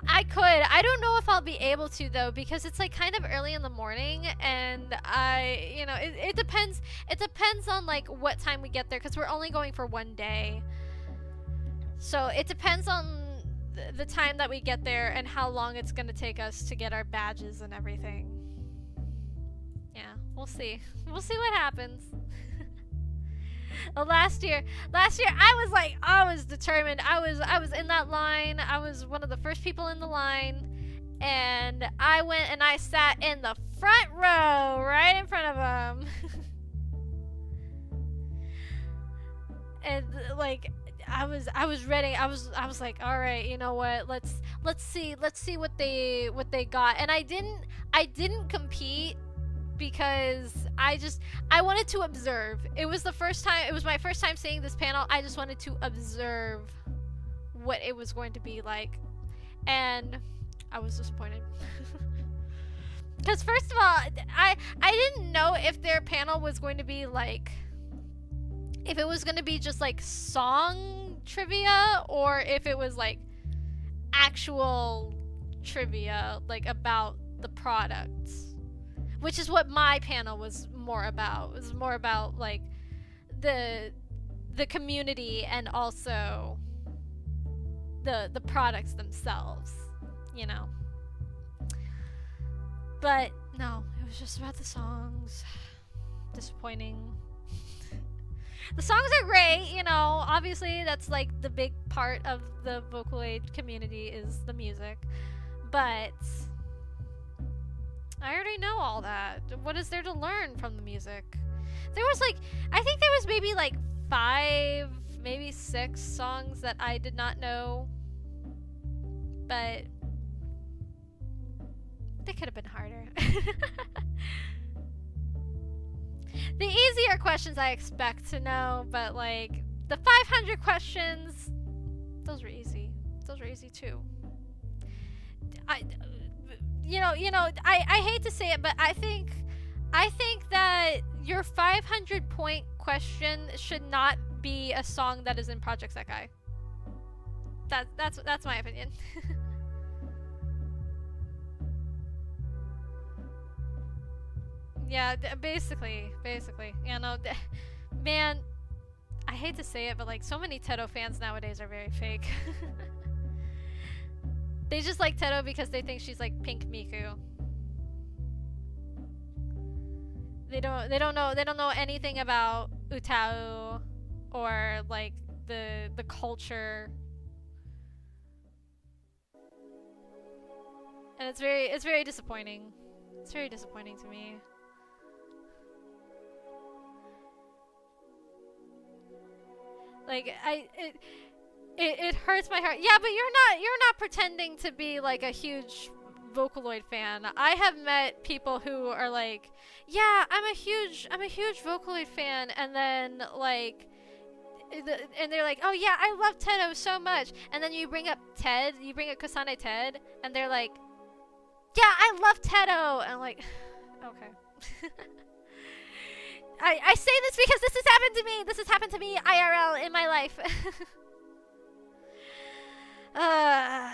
I could. I don't know if I'll be able to though, because it's like kind of early in the morning, and you know, it depends. It depends on like what time we get there, because we're only going for one day. So it depends on the time that we get there and how long it's gonna take us to get our badges and everything. Yeah, we'll see. We'll see what happens. Last year I was determined. I was in that line. I was one of the first people in the line, and I went and I sat in the front row, right in front of them. And like I was ready. I was like, all right, you know what? Let's see what they got. And I didn't compete, because I wanted to observe. It was my first time seeing this panel. I just wanted to observe what it was going to be like, and I was disappointed. Because first of all, I didn't know if their panel was going to be like, if it was going to be just like song trivia, or if it was like actual trivia like about the products. Which is what my panel was more about. It was more about like the community, and also the products themselves, you know. But no, it was just about the songs. Disappointing. The songs are great, you know. Obviously, that's like the big part of the Vocaloid community is the music. But I already know all that. What is there to learn from the music? There was like, I think there was maybe like 5, maybe 6 songs that I did not know. But they could have been harder. The easier questions I expect to know, but like the 500 questions, those were easy. Those were easy too. I hate to say it, but I think that your 500 point question should not be a song that is in Project Sekai. That's my opinion. Yeah, basically. You know, man, I hate to say it, but like so many Teto fans nowadays are very fake. They just like Teto because they think she's like Pink Miku. They don't know anything about Utau or like the culture. And it's very disappointing. It's very disappointing to me. Like it hurts my heart. Yeah, but you're not pretending to be like a huge Vocaloid fan. I have met people who are like, yeah, I'm a huge Vocaloid fan, and then like and they're like, oh yeah, I love Teto so much, and then you bring up Kasane Ted, and they're like, yeah, I love Teto, and I'm like, okay. I say this because this has happened to me. This has happened to me IRL in my life. uh,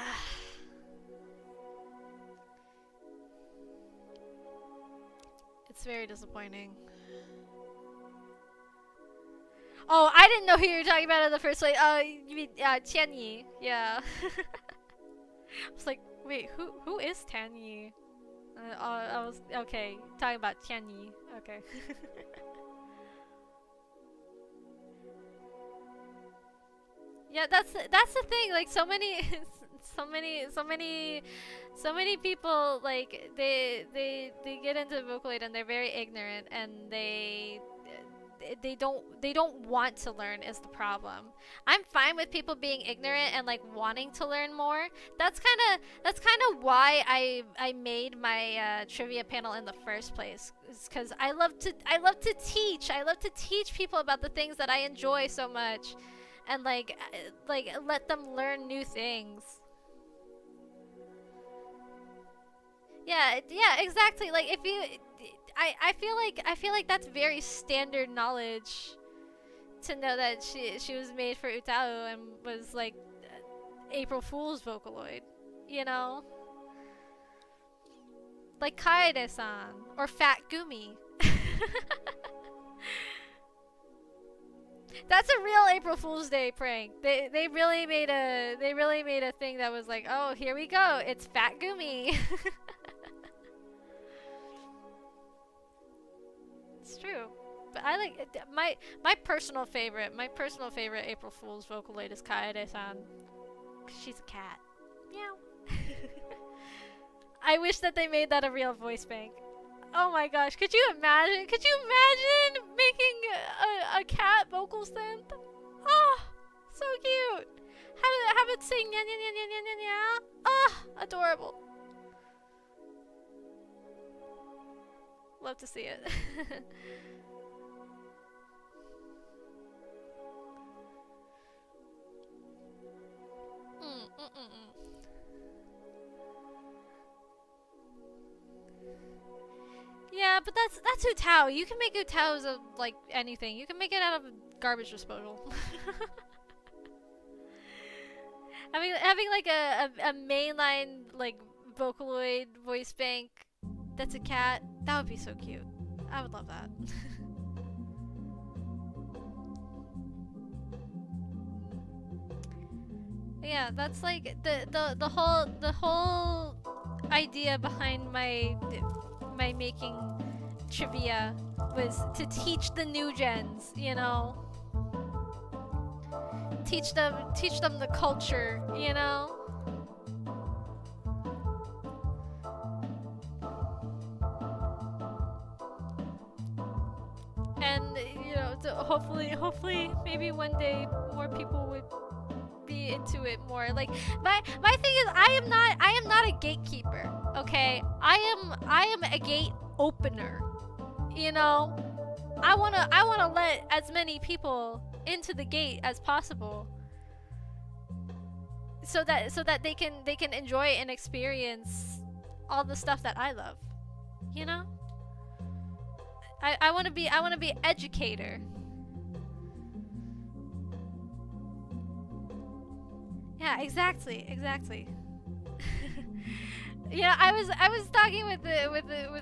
it's very disappointing. Oh, I didn't know who you were talking about in the first place. You mean Tianyi? Yeah. I was like, wait, who is Tianyi? I was okay. Talking about Tianyi. Okay. Yeah, that's the thing. Like so many, so many people like they get into Vocaloid and they're very ignorant and they don't want to learn is the problem. I'm fine with people being ignorant and like wanting to learn more. That's kind of why I made my trivia panel in the first place. It's because I love to teach. I love to teach people about the things that I enjoy so much, and like let them learn new things. Yeah, exactly. Like if you I feel like that's very standard knowledge to know that she was made for Utao and was like April Fool's Vocaloid, you know? Like Kaede-san or Fat Gumi. That's a real April Fool's Day prank. They really made a thing that was like, oh, here we go, it's Fat Gumi. It's true, but I like my personal favorite. My personal favorite April Fool's Vocaloid is Kaede-san. She's a cat. Meow. I wish that they made that a real voice bank. Oh my gosh, could you imagine? Could you imagine making a cat vocal synth? Oh, so cute. Have it sing nya nya nya nya nya nya nya. Oh, adorable. Love to see it. Yeah, but that's Utao. You can make Utaos of like anything. You can make it out of garbage disposal. having like a mainline like Vocaloid voice bank that's a cat, that would be so cute. I would love that. Yeah, that's like the whole idea behind my making trivia was to teach the new gens, you know? Teach them the culture, you know? And you know, hopefully maybe one day more people would be into it more. Like my thing is I am not a gatekeeper, okay? I am a gate opener. You know? I wanna let as many people into the gate as possible. So that they can enjoy and experience all the stuff that I love. You know? I wanna be educator. Yeah, exactly. Yeah, I was talking with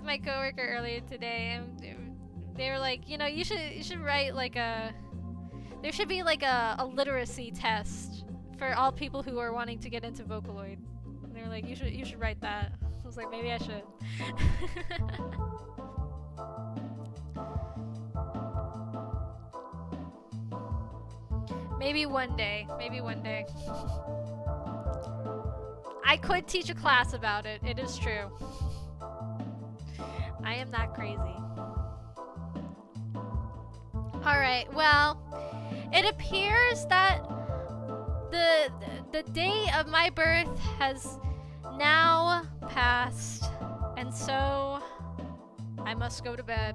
my coworker earlier today, and they were like, you know, you should write like there should be like a literacy test for all people who are wanting to get into Vocaloid. And they were like, you should write that. I was like, maybe I should. Maybe one day. I could teach a class about it. It is true. I am not crazy. Alright, well, it appears that the day of my birth has now passed, and so I must go to bed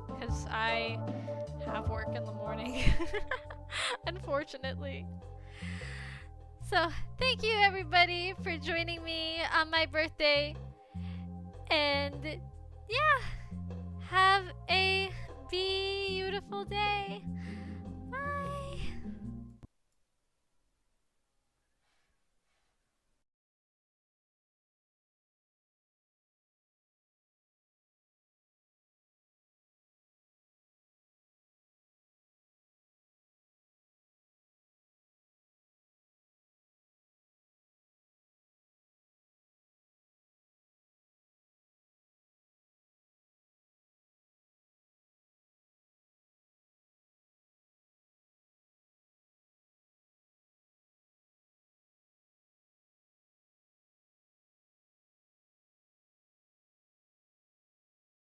because I have work in the morning. Unfortunately. So, thank you everybody for joining me on my birthday. And yeah, have a beautiful beautiful day.